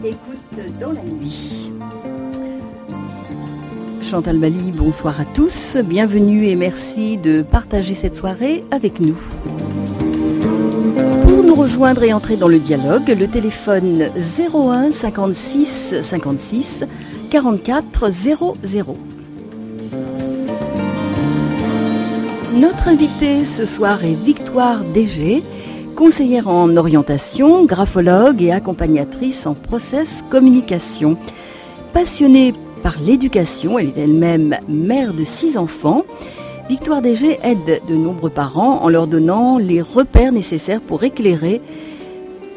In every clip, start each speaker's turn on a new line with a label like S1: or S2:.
S1: Écoute dans la nuit. Chantal Bali, bonsoir à tous, bienvenue et merci de partager cette soirée avec nous. Pour nous rejoindre et entrer dans le dialogue, le téléphone 01 56 56 44 00. Notre invitée ce soir est Victoire Desgé, conseillère en orientation, graphologue et accompagnatrice en process communication. Passionnée par l'éducation, elle est elle-même mère de 6 enfants. Victoire Desgé aide de nombreux parents en leur donnant les repères nécessaires pour éclairer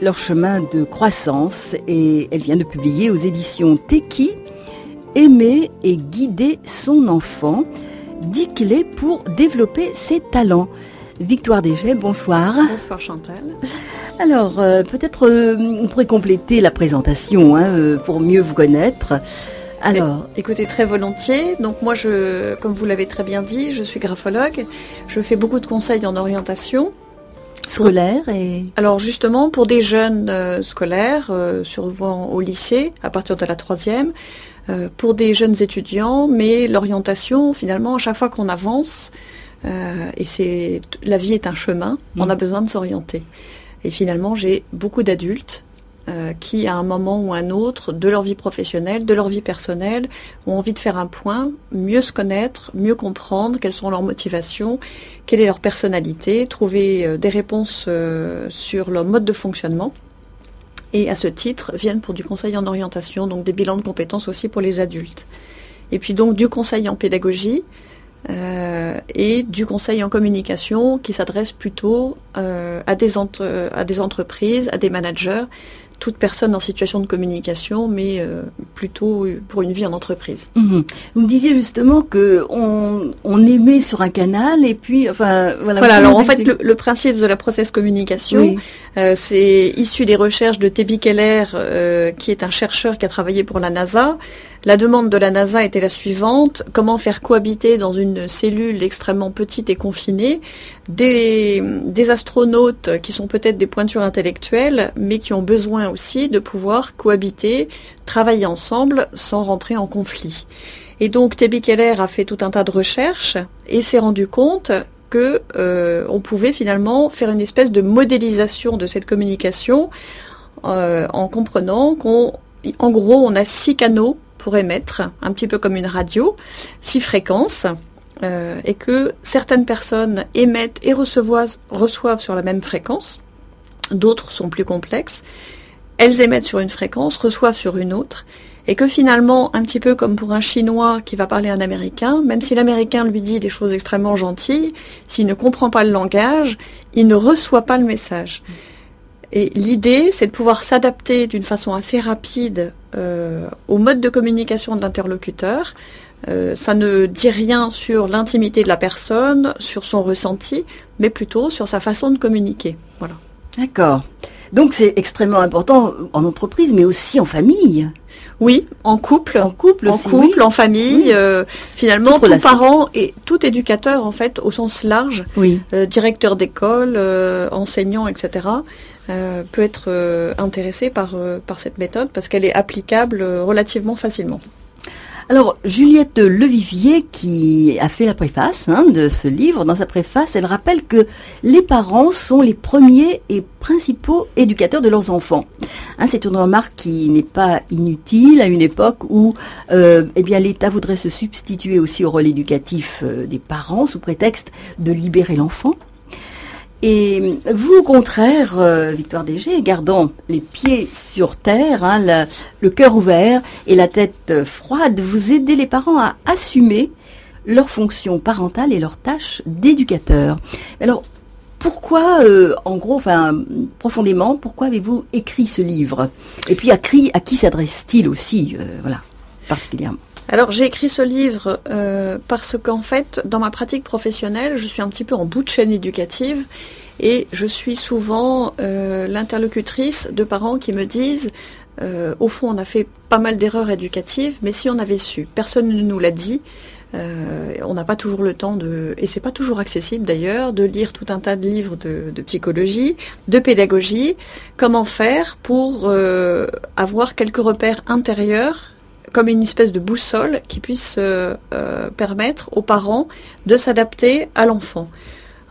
S1: leur chemin de croissance. Et elle vient de publier aux éditions Teki « Aimer et guider son enfant », 10 clés pour développer ses talents. Victoire Desgé, bonsoir.
S2: Bonsoir Chantal.
S1: Alors, peut-être on pourrait compléter la présentation pour mieux vous connaître. Alors,
S2: écoutez, très volontiers. Donc moi, comme vous l'avez très bien dit, je suis graphologue. Je fais beaucoup de conseils en orientation.
S1: Scolaire et...
S2: Alors justement, pour des jeunes scolaires, souvent au lycée, à partir de la 3e, pour des jeunes étudiants, mais l'orientation, finalement, à chaque fois qu'on avance, et la vie est un chemin, on a besoin de s'orienter. Et finalement, j'ai beaucoup d'adultes qui, à un moment ou un autre, de leur vie professionnelle, de leur vie personnelle, ont envie de faire un point, mieux se connaître, mieux comprendre quelles sont leurs motivations, quelle est leur personnalité, trouver des réponses sur leur mode de fonctionnement. Et à ce titre, viennent pour du conseil en orientation, donc des bilans de compétences aussi pour les adultes. Et puis donc du conseil en pédagogie, et du conseil en communication qui s'adresse plutôt à des entreprises, à des managers, toute personne en situation de communication, mais plutôt pour une vie en entreprise.
S1: Vous me disiez justement que on émet sur un canal et puis, enfin, voilà.
S2: Alors en fait, le principe de la process communication, c'est issu des recherches de Tebi Keller, qui est un chercheur qui a travaillé pour la NASA. La demande de la NASA était la suivante: comment faire cohabiter dans une cellule extrêmement petite et confinée des astronautes qui sont peut-être des pointures intellectuelles, mais qui ont besoin aussi de pouvoir cohabiter, travailler ensemble sans rentrer en conflit. Et donc Tebi Keller a fait tout un tas de recherches et s'est rendu compte que on pouvait finalement faire une espèce de modélisation de cette communication en comprenant qu'en gros on a 6 canaux pour émettre, un petit peu comme une radio, 6 fréquences, et que certaines personnes émettent et reçoivent sur la même fréquence, d'autres sont plus complexes, elles émettent sur une fréquence, reçoivent sur une autre, et que finalement, un petit peu comme pour un Chinois qui va parler à un Américain, même si l'Américain lui dit des choses extrêmement gentilles, s'il ne comprend pas le langage, il ne reçoit pas le message. Et l'idée, c'est de pouvoir s'adapter d'une façon assez rapide au mode de communication de l'interlocuteur. Ça ne dit rien sur l'intimité de la personne, sur son ressenti, mais plutôt sur sa façon de communiquer. Voilà.
S1: D'accord. Donc c'est extrêmement important en entreprise, mais aussi en famille.
S2: Oui, en couple,
S1: aussi,
S2: en famille. Oui. Finalement, tout parent et tout éducateur, en fait, au sens large, directeur d'école, enseignant, etc., peut être intéressé par cette méthode parce qu'elle est applicable relativement facilement.
S1: Alors, Juliette Levivier, qui a fait la préface de ce livre, dans sa préface, elle rappelle que les parents sont les premiers et principaux éducateurs de leurs enfants. C'est une remarque qui n'est pas inutile à une époque où l'État voudrait se substituer aussi au rôle éducatif des parents sous prétexte de libérer l'enfant. Et vous, au contraire, Victoire Desgé, gardant les pieds sur terre, le cœur ouvert et la tête froide, vous aidez les parents à assumer leur fonction parentale et leurs tâches d'éducateur. Alors, pourquoi, profondément, pourquoi avez-vous écrit ce livre? Et puis, à qui s'adresse-t-il aussi, particulièrement?
S2: Alors j'ai écrit ce livre parce qu'en fait, dans ma pratique professionnelle, je suis un petit peu en bout de chaîne éducative et je suis souvent l'interlocutrice de parents qui me disent au fond, on a fait pas mal d'erreurs éducatives, mais si on avait su, personne ne nous l'a dit, On n'a pas toujours le temps et c'est pas toujours accessible d'ailleurs, de lire tout un tas de livres de psychologie, de pédagogie. Comment faire pour avoir quelques repères intérieurs, comme une espèce de boussole qui puisse permettre aux parents de s'adapter à l'enfant.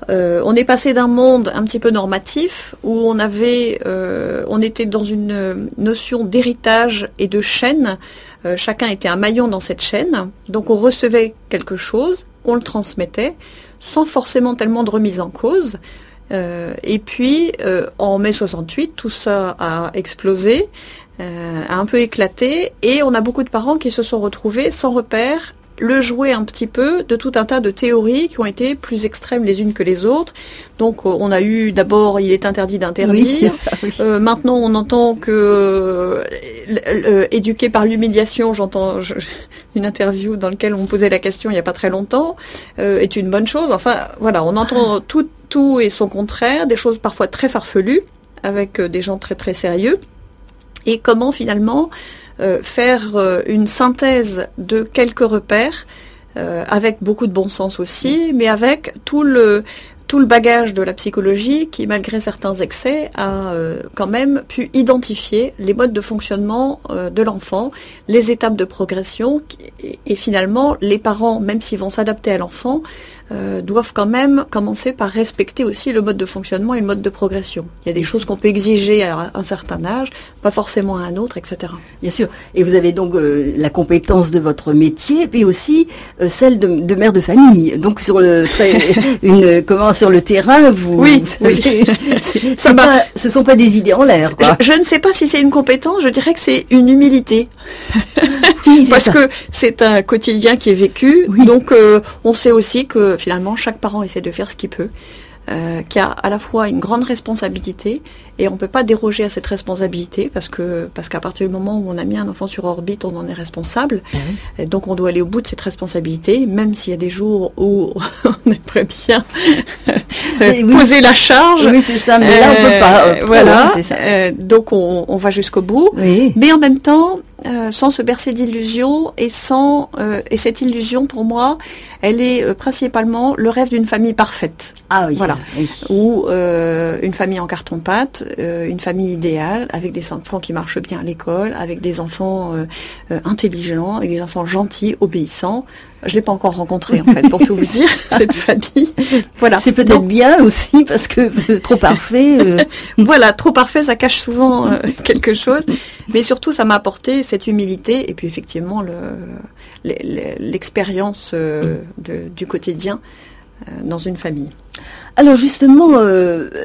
S2: On est passé d'un monde un petit peu normatif où on était dans une notion d'héritage et de chaîne. Chacun était un maillon dans cette chaîne, donc on recevait quelque chose, on le transmettait, sans forcément tellement de remise en cause. Et puis, en mai 68, tout ça a explosé, a un peu éclaté, et on a beaucoup de parents qui se sont retrouvés sans repère, le jouet un petit peu de tout un tas de théories qui ont été plus extrêmes les unes que les autres. Donc on a eu d'abord il est interdit d'interdire.
S1: Oui, c'est ça, oui.
S2: Maintenant on entend que éduqué par l'humiliation, une interview dans laquelle on me posait la question il n'y a pas très longtemps, est une bonne chose. Enfin voilà, on entend tout et son contraire, des choses parfois très farfelues avec des gens très très sérieux. Et comment finalement faire une synthèse de quelques repères, avec beaucoup de bon sens aussi, mais avec tout le bagage de la psychologie qui, malgré certains excès, a quand même pu identifier les modes de fonctionnement de l'enfant, les étapes de progression, et finalement, les parents, même s'ils vont s'adapter à l'enfant, doivent quand même commencer par respecter aussi le mode de fonctionnement et le mode de progression. Il y a des choses qu'on peut exiger à un certain âge, pas forcément à un autre, etc.
S1: Bien sûr. Et vous avez donc la compétence de votre métier, puis aussi celle de mère de famille. Donc sur sur le terrain,
S2: oui.
S1: Ce sont pas des idées en l'air, quoi.
S2: Je ne sais pas si c'est une compétence. Je dirais que c'est une humilité.
S1: Oui,
S2: parce que c'est un quotidien qui est vécu. Oui. Donc on sait aussi que finalement chaque parent essaie de faire ce qu'il peut, qui a à la fois une grande responsabilité, et on ne peut pas déroger à cette responsabilité parce qu'à partir du moment où on a mis un enfant sur orbite, on en est responsable. Et donc on doit aller au bout de cette responsabilité, même s'il y a des jours où on aimerait bien poser la charge.
S1: Oui, c'est ça, mais là on peut pas.
S2: Voilà. C'est ça. Donc on va jusqu'au bout,
S1: oui.
S2: Mais en même temps, sans se bercer d'illusions et cette illusion, pour moi, elle est principalement le rêve d'une famille parfaite.
S1: Ah oui.
S2: Voilà.
S1: Oui.
S2: Ou une famille en carton-pâte, une famille idéale, avec des enfants qui marchent bien à l'école, avec des enfants intelligents, avec des enfants gentils, obéissants. Je l'ai pas encore rencontré, en fait, pour tout vous dire, cette famille. Voilà.
S1: C'est peut-être bien aussi, parce que trop parfait.
S2: Voilà, trop parfait, ça cache souvent quelque chose. Mais surtout, ça m'a apporté cette humilité, et puis effectivement, l'expérience du quotidien dans une famille.
S1: Alors justement,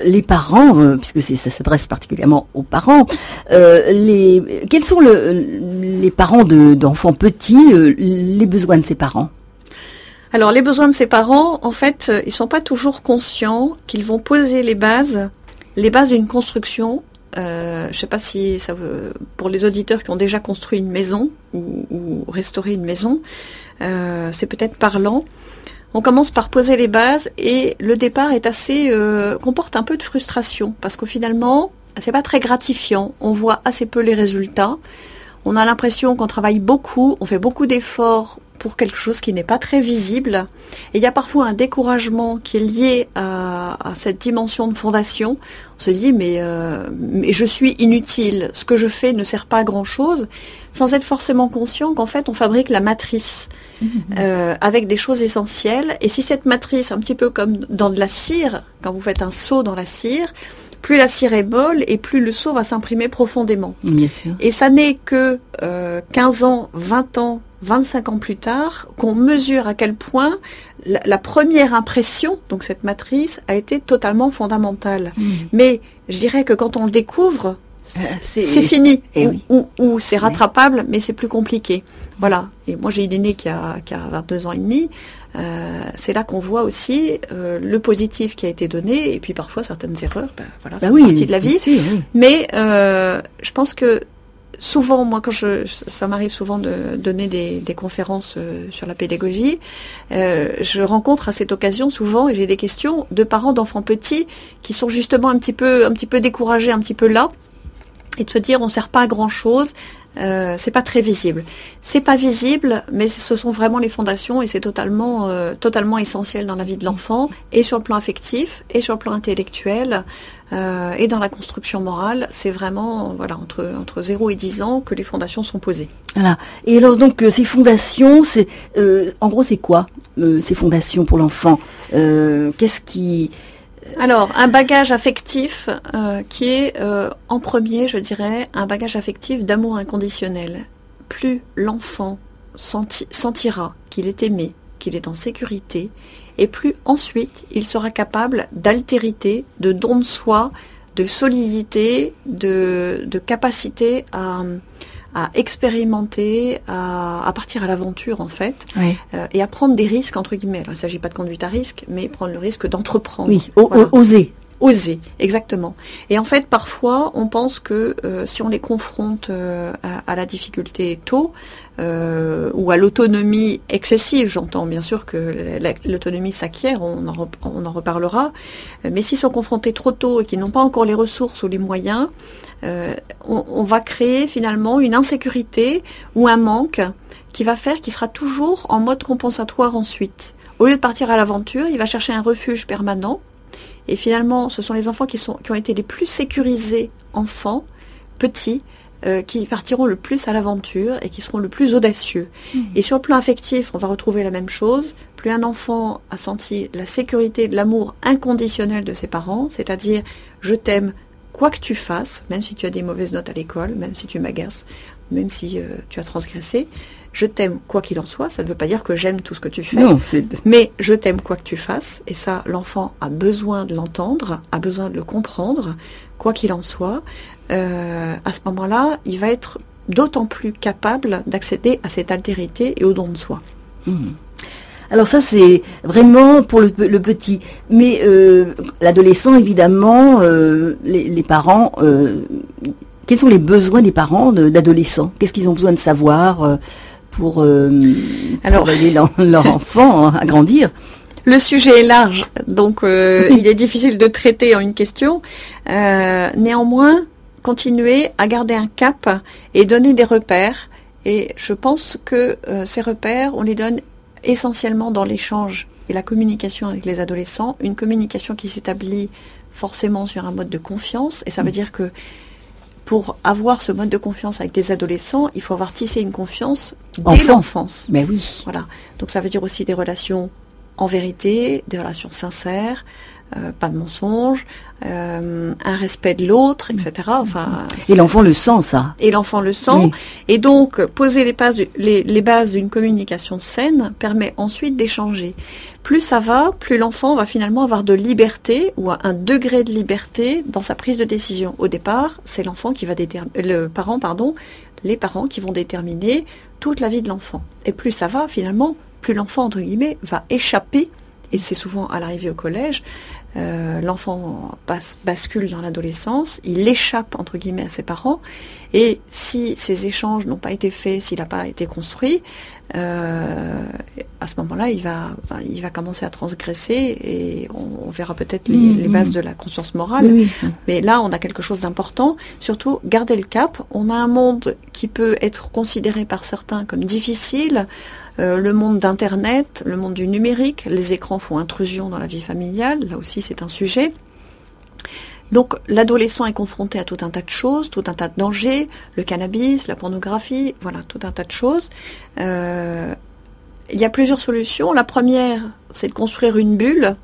S1: les parents, puisque ça s'adresse particulièrement aux parents, quels sont les parents d'enfants petits, les besoins de ces parents?
S2: Alors les besoins de ces parents, en fait, ils sont pas toujours conscients qu'ils vont poser les bases d'une construction. Je sais pas si ça veut, pour les auditeurs qui ont déjà construit une maison ou restauré une maison, c'est peut-être parlant. On commence par poser les bases et le départ est comporte un peu de frustration parce qu'au finalement, c'est pas très gratifiant. On voit assez peu les résultats. On a l'impression qu'on travaille beaucoup, on fait beaucoup d'efforts pour quelque chose qui n'est pas très visible. Et il y a parfois un découragement qui est lié à cette dimension de fondation. On se dit mais je suis inutile, ce que je fais ne sert pas à grand chose, sans être forcément conscient qu'en fait on fabrique la matrice avec des choses essentielles. Et si cette matrice, un petit peu comme dans de la cire, quand vous faites un seau dans la cire, plus la cire est molle et plus le seau va s'imprimer profondément.
S1: Bien sûr.
S2: Et ça n'est que 15 ans, 20 ans, 25 ans plus tard qu'on mesure à quel point la première impression, donc cette matrice, a été totalement fondamentale. Mais je dirais que quand on le découvre, c'est fini. Ou c'est rattrapable, mais c'est plus compliqué. Voilà. Et moi, j'ai une aînée qui a 22 ans et demi. C'est là qu'on voit aussi le positif qui a été donné, et puis parfois certaines erreurs. Voilà, c'est partie de la vie.
S1: Sûr, oui.
S2: Mais je pense que souvent, moi, ça m'arrive souvent de donner des conférences sur la pédagogie, je rencontre à cette occasion souvent, et j'ai des questions de parents d'enfants petits qui sont justement un petit peu découragés, un petit peu là, et de se dire on sert pas à grand chose. c'est pas très visible. C'est pas visible, mais ce sont vraiment les fondations et c'est totalement essentiel dans la vie de l'enfant, et sur le plan affectif, et sur le plan intellectuel, et dans la construction morale. C'est vraiment entre 0 et 10 ans que les fondations sont posées.
S1: Voilà. Et alors donc ces fondations, c'est en gros c'est quoi ces fondations pour l'enfant? Qu'est-ce qui...
S2: Alors, un bagage affectif qui est, en premier, je dirais, un bagage affectif d'amour inconditionnel. Plus l'enfant sentira qu'il est aimé, qu'il est en sécurité, et plus ensuite il sera capable d'altérité, de don de soi, de solidité, de capacité à expérimenter, à partir à l'aventure en fait,
S1: Oui.
S2: Et à prendre des risques entre guillemets. Alors il ne s'agit pas de conduite à risque, mais prendre le risque d'entreprendre.
S1: Oui,
S2: Voilà.
S1: oser.
S2: Oser, exactement. Et en fait, parfois, on pense que si on les confronte à la difficulté tôt, ou à l'autonomie excessive, j'entends bien sûr que l'autonomie s'acquiert, on en reparlera, mais s'ils sont confrontés trop tôt et qu'ils n'ont pas encore les ressources ou les moyens, on va créer finalement une insécurité ou un manque qui va faire qu'il sera toujours en mode compensatoire ensuite. Au lieu de partir à l'aventure, il va chercher un refuge permanent. Et finalement, ce sont les enfants qui ont été les plus sécurisés enfants, petits, qui partiront le plus à l'aventure et qui seront le plus audacieux. Et sur le plan affectif, on va retrouver la même chose. Plus un enfant a senti la sécurité, de l'amour inconditionnel de ses parents, c'est-à-dire « je t'aime quoi que tu fasses, même si tu as des mauvaises notes à l'école, même si tu m'agaces, même si tu as transgressé, je t'aime quoi qu'il en soit », ça ne veut pas dire que j'aime tout ce que tu fais,
S1: Non,
S2: mais je t'aime quoi que tu fasses, et ça, l'enfant a besoin de l'entendre, a besoin de le comprendre, quoi qu'il en soit. À ce moment-là, il va être d'autant plus capable d'accéder à cette altérité et au don de soi.
S1: Alors ça, c'est vraiment pour le petit. Mais l'adolescent, évidemment, les parents... quels sont les besoins des parents d'adolescents? Qu'est-ce qu'ils ont besoin de savoir pour aider leur enfant à grandir?
S2: Le sujet est large, donc il est difficile de traiter en une question. Néanmoins, continuer à garder un cap et donner des repères. Et je pense que ces repères, on les donne essentiellement dans l'échange et la communication avec les adolescents. Une communication qui s'établit forcément sur un mode de confiance. Et ça veut dire que pour avoir ce mode de confiance avec des adolescents, il faut avoir tissé une confiance dès l'enfance.
S1: Mais oui.
S2: Voilà. Donc ça veut dire aussi des relations en vérité, des relations sincères, pas de mensonges, un respect de l'autre, etc. Enfin,
S1: et l'enfant le sent, ça.
S2: Et l'enfant le sent.
S1: Oui.
S2: Et donc, poser les bases d'une communication saine permet ensuite d'échanger. Plus ça va, plus l'enfant va finalement avoir de liberté ou un degré de liberté dans sa prise de décision. Au départ, c'est l'enfant qui va les parents qui vont déterminer toute la vie de l'enfant. Et plus ça va, finalement, plus l'enfant, entre guillemets, va échapper, et c'est souvent à l'arrivée au collège, l'enfant bascule dans l'adolescence, il échappe, entre guillemets, à ses parents, et si ces échanges n'ont pas été faits, s'il n'a pas été construit, à ce moment-là, il va commencer à transgresser, et on verra peut-être les bases de la conscience morale.
S1: Oui.
S2: Mais là, on a quelque chose d'important, surtout garder le cap. On a un monde qui peut être considéré par certains comme difficile, le monde d'Internet, le monde du numérique, les écrans font intrusion dans la vie familiale, là aussi c'est un sujet. Donc l'adolescent est confronté à tout un tas de choses, tout un tas de dangers, le cannabis, la pornographie, voilà, tout un tas de choses. Il y a plusieurs solutions. La première, c'est de construire une bulle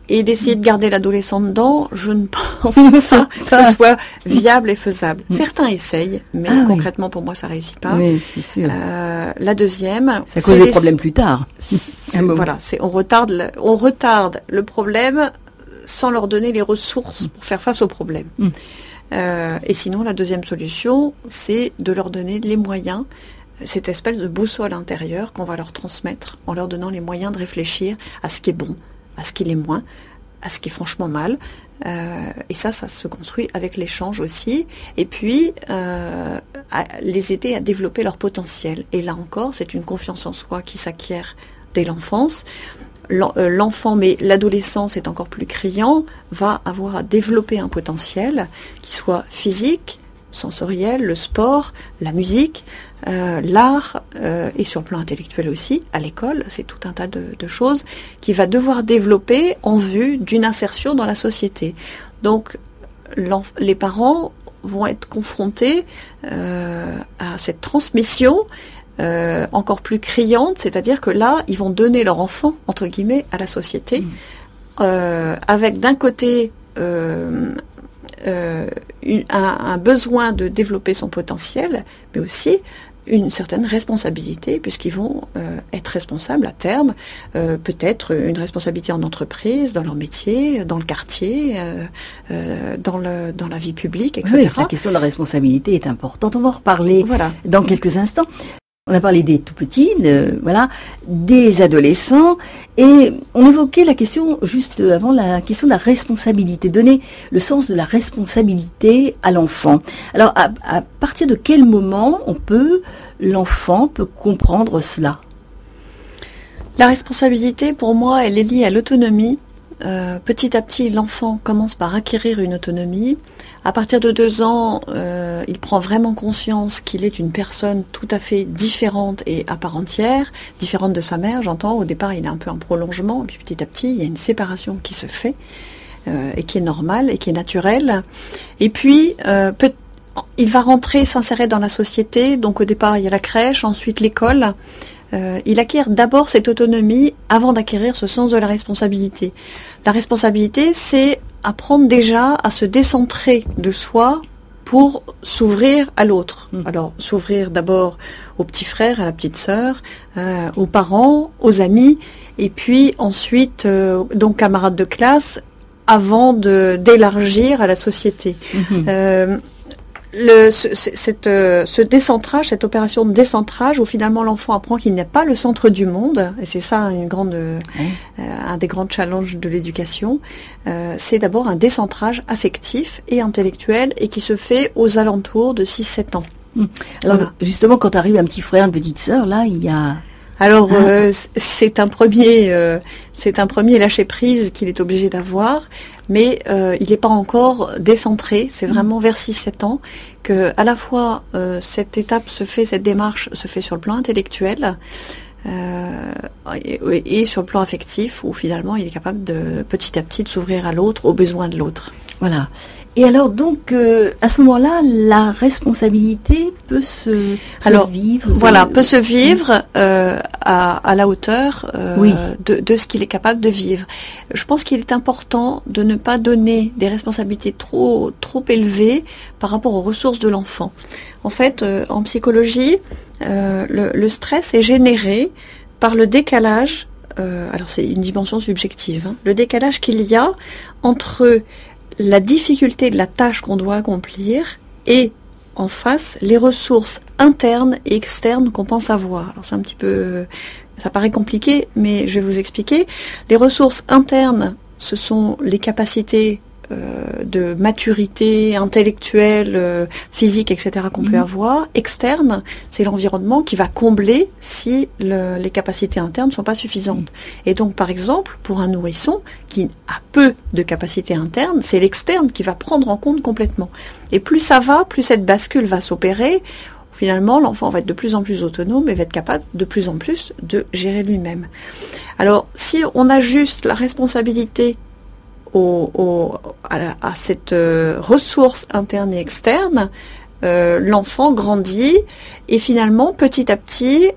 S2: et d'essayer de garder l'adolescent dedans. Je ne pense pas que ce soit viable et faisable. Certains essayent, mais concrètement pour moi ça réussit pas.
S1: Oui, c'est sûr.
S2: La deuxième,
S1: ça cause des problèmes plus tard.
S2: Voilà, on retarde le problème sans leur donner les ressources pour faire face au problème. Et sinon, la deuxième solution, c'est de leur donner les moyens, cette espèce de boussole intérieure qu'on va leur transmettre en leur donnant les moyens de réfléchir à ce qui est bon, à ce qui l'est moins, à ce qui est franchement mal. Et ça se construit avec l'échange aussi. Et puis, à les aider à développer leur potentiel. Et là encore, c'est une confiance en soi qui s'acquiert dès l'enfance. L'enfant, mais l'adolescence est encore plus criant, va avoir à développer un potentiel qui soit physique, sensoriel, le sport, la musique, l'art, et sur le plan intellectuel aussi, à l'école, c'est tout un tas de choses qu'il va devoir développer en vue d'une insertion dans la société. Donc, les parents vont être confrontés à cette transmission encore plus criante, c'est-à-dire que là, ils vont donner leur enfant, entre guillemets, à la société, avec d'un côté un besoin de développer son potentiel, mais aussi une certaine responsabilité, puisqu'ils vont être responsables à terme, peut-être une responsabilité en entreprise, dans leur métier, dans le quartier, dans la vie publique, etc.
S1: Oui, la question de la responsabilité est importante. On va en reparler dans quelques instants. On a parlé des tout-petits, des adolescents, et on évoquait la question, juste avant, la question de la responsabilité, donner le sens de la responsabilité à l'enfant. Alors, à partir de quel moment l'enfant peut comprendre cela ?
S2: La responsabilité, pour moi, elle est liée à l'autonomie. Petit à petit, l'enfant commence par acquérir une autonomie. À partir de 2 ans, il prend vraiment conscience qu'il est une personne tout à fait différente et à part entière, différente de sa mère, j'entends. Au départ, il est un peu un prolongement, et puis petit à petit, il y a une séparation qui se fait, et qui est normale, et qui est naturelle. Et puis, il va s'insérer dans la société. Donc au départ, il y a la crèche, ensuite l'école. Il acquiert d'abord cette autonomie avant d'acquérir ce sens de la responsabilité. La responsabilité, c'est apprendre déjà à se décentrer de soi pour s'ouvrir à l'autre. Alors, s'ouvrir d'abord aux petits frères, à la petite sœur, aux parents, aux amis, et puis ensuite, donc camarades de classe, avant d'élargir à la société. Ce décentrage, cette opération de décentrage où finalement l'enfant apprend qu'il n'est pas le centre du monde, et c'est ça un des grands challenges de l'éducation, c'est d'abord un décentrage affectif et intellectuel et qui se fait aux alentours de 6-7 ans.
S1: Alors justement, quand arrive un petit frère, une petite sœur, là il y a...
S2: Alors c'est un premier lâcher-prise qu'il est obligé d'avoir, mais il n'est pas encore décentré. C'est vraiment vers 6-7 ans que à la fois cette démarche se fait sur le plan intellectuel et sur le plan affectif, où finalement il est capable de petit à petit de s'ouvrir à l'autre, aux besoins de l'autre.
S1: Voilà. Et alors donc, à ce moment-là, la responsabilité peut se vivre.
S2: Peut se vivre à la hauteur de ce qu'il est capable de vivre. Je pense qu'il est important de ne pas donner des responsabilités trop élevées par rapport aux ressources de l'enfant. En fait, en psychologie, le stress est généré par le décalage. Alors c'est une dimension subjective. Le décalage qu'il y a entre la difficulté de la tâche qu'on doit accomplir et en face les ressources internes et externes qu'on pense avoir. Alors c'est un petit peu, ça paraît compliqué, mais je vais vous expliquer. Les ressources internes, ce sont les capacités de maturité intellectuelle, physique, etc. qu'on peut avoir. Externe, c'est l'environnement qui va combler si les capacités internes ne sont pas suffisantes. Et donc, par exemple, pour un nourrisson qui a peu de capacités internes, c'est l'externe qui va prendre en compte complètement. Et plus ça va, plus cette bascule va s'opérer. Finalement, l'enfant va être de plus en plus autonome et va être capable de plus en plus de gérer lui-même. Alors, si on ajuste la responsabilité à cette ressource interne et externe, l'enfant grandit et finalement, petit à petit,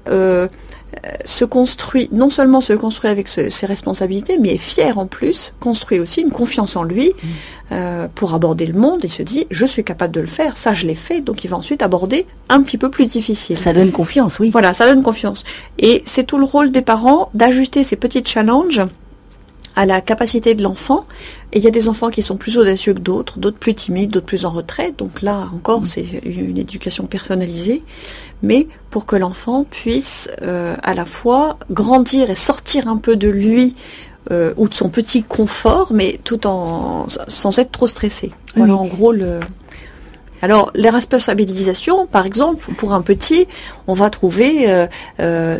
S2: non seulement se construit avec ses responsabilités, mais est fier en plus, construit aussi une confiance en lui pour aborder le monde et se dit « je suis capable de le faire, ça je l'ai fait », donc il va ensuite aborder un petit peu plus difficile.
S1: Ça donne confiance, oui.
S2: Voilà, ça donne confiance. Et c'est tout le rôle des parents d'ajuster ces petits challenges à la capacité de l'enfant. Et il y a des enfants qui sont plus audacieux que d'autres plus timides, d'autres plus en retrait. Donc là encore, c'est une éducation personnalisée. Mais pour que l'enfant puisse à la fois grandir et sortir un peu de lui ou de son petit confort, mais sans être trop stressé. Voilà en gros Alors, les responsabilisations, par exemple, pour un petit, on va trouver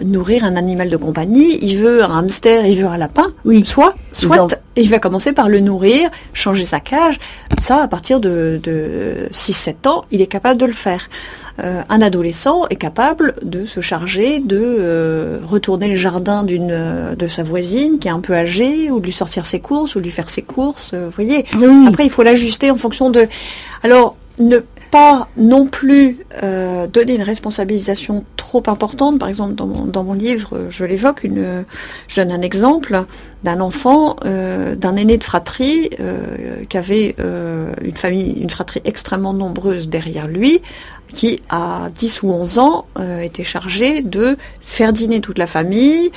S2: nourrir un animal de compagnie, il veut un hamster, il veut un lapin, soit il va commencer par le nourrir, changer sa cage. Ça, à partir de 6-7 ans, il est capable de le faire. Un adolescent est capable de se charger de retourner le jardin de sa voisine qui est un peu âgée, ou de lui sortir ses courses, ou de lui faire ses courses, vous voyez. Oui. Après, il faut l'ajuster en fonction de... Alors, ne pas non plus donner une responsabilisation trop importante. Par exemple, dans mon livre, je l'évoque, je donne un exemple d'un enfant, d'un aîné de fratrie qui avait une fratrie extrêmement nombreuse derrière lui, qui, à 10 ou 11 ans, était chargé de faire dîner toute la famille,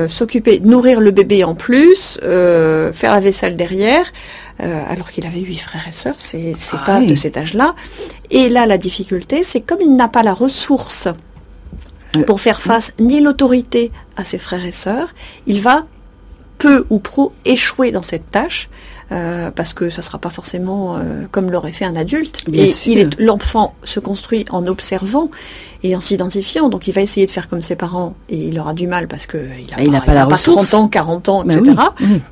S2: s'occuper, nourrir le bébé en plus, faire la vaisselle derrière, alors qu'il avait 8 frères et sœurs, c'est pas de cet âge-là. Et là, la difficulté, c'est comme il n'a pas la ressource pour faire face ni l'autorité à ses frères et sœurs, il va peu ou pro échouer dans cette tâche. Parce que ça ne sera pas forcément comme l'aurait fait un adulte. L'enfant se construit en observant et en s'identifiant, donc il va essayer de faire comme ses parents et il aura du mal parce qu'il n'a pas 30 ans, 40 ans, etc.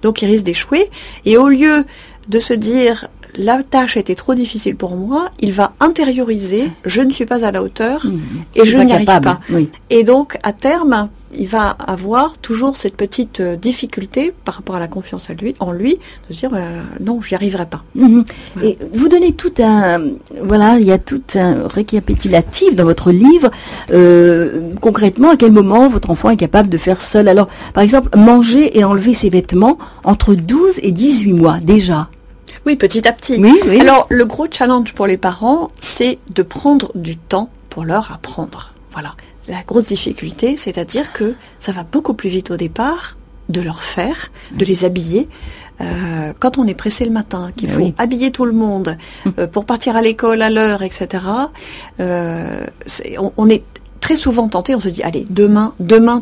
S2: Donc il risque d'échouer. Et au lieu de se dire la tâche était trop difficile pour moi, il va intérioriser je ne suis pas à la hauteur et je n'y arrive pas. Oui. Et donc à terme, il va avoir toujours cette petite difficulté par rapport à la confiance en lui, de se dire non, j'y arriverai pas.
S1: Voilà. Et vous donnez tout il y a tout un récapitulatif dans votre livre. Concrètement, à quel moment votre enfant est capable de faire seul? Alors, par exemple, manger et enlever ses vêtements entre 12 et 18 mois déjà.
S2: Oui, petit à petit. Oui. Alors, le gros challenge pour les parents, c'est de prendre du temps pour leur apprendre. Voilà. La grosse difficulté, c'est-à-dire que ça va beaucoup plus vite au départ de leur faire, de les habiller. Quand on est pressé le matin, qu'il faut habiller tout le monde pour partir à l'école à l'heure, etc., on est très souvent tenté, on se dit, allez, demain,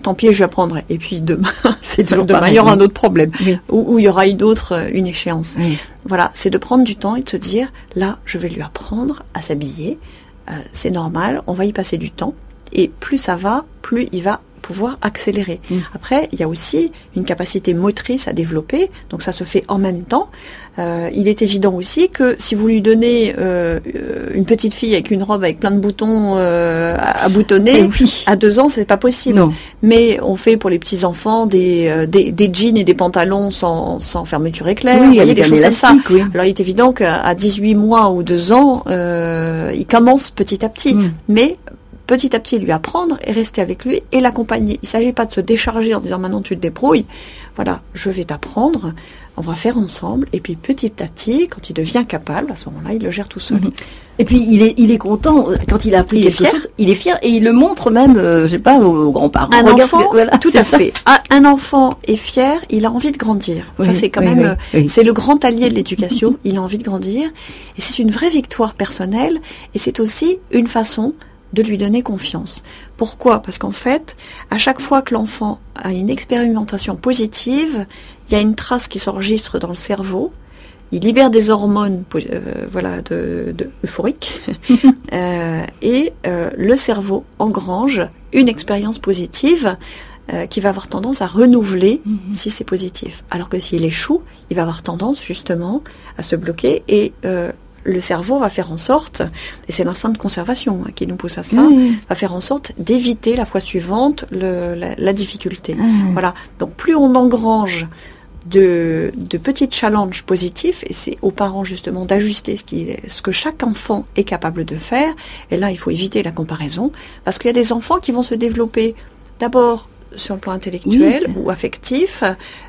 S2: tant pis, je apprendrai. Et puis demain, c'est toujours demain, il y aura un autre problème, ou il y aura une échéance. Oui. Voilà, c'est de prendre du temps et de se dire, là, je vais lui apprendre à s'habiller, c'est normal, on va y passer du temps, et plus ça va, plus il va pouvoir accélérer. Après, il y a aussi une capacité motrice à développer, donc ça se fait en même temps. Il est évident aussi que si vous lui donnez une petite fille avec une robe avec plein de boutons à boutonner, à 2 ans, c'est pas possible. Non. Mais on fait pour les petits enfants des jeans et des pantalons sans fermeture éclair, vous voyez, des choses comme ça. Oui. Alors il est évident qu'à 18 mois ou 2 ans, il commence petit à petit, mais petit à petit lui apprendre et rester avec lui et l'accompagner. Il ne s'agit pas de se décharger en disant maintenant tu te débrouilles. Voilà, je vais t'apprendre, on va faire ensemble. Et puis petit à petit, quand il devient capable, à ce moment-là, il le gère tout seul.
S1: Et puis il est content quand il a appris quelque chose. Il est fier et il le montre même, je sais pas, aux grands-parents.
S2: Tout à fait. Un enfant est fier, il a envie de grandir. Ça c'est quand même, c'est le grand allié de l'éducation. Il a envie de grandir et c'est une vraie victoire personnelle et c'est aussi une façon de lui donner confiance. Pourquoi ? Parce qu'en fait, à chaque fois que l'enfant a une expérimentation positive, il y a une trace qui s'enregistre dans le cerveau, il libère des hormones euphoriques, et le cerveau engrange une expérience positive qui va avoir tendance à renouveler si c'est positif. Alors que s'il échoue, il va avoir tendance justement à se bloquer et le cerveau va faire en sorte, et c'est l'instinct de conservation qui nous pousse à ça, va faire en sorte d'éviter la fois suivante la difficulté. Voilà. Donc plus on engrange de petits challenges positifs, et c'est aux parents justement d'ajuster ce que chaque enfant est capable de faire, et là il faut éviter la comparaison, parce qu'il y a des enfants qui vont se développer d'abord sur le plan intellectuel ou affectif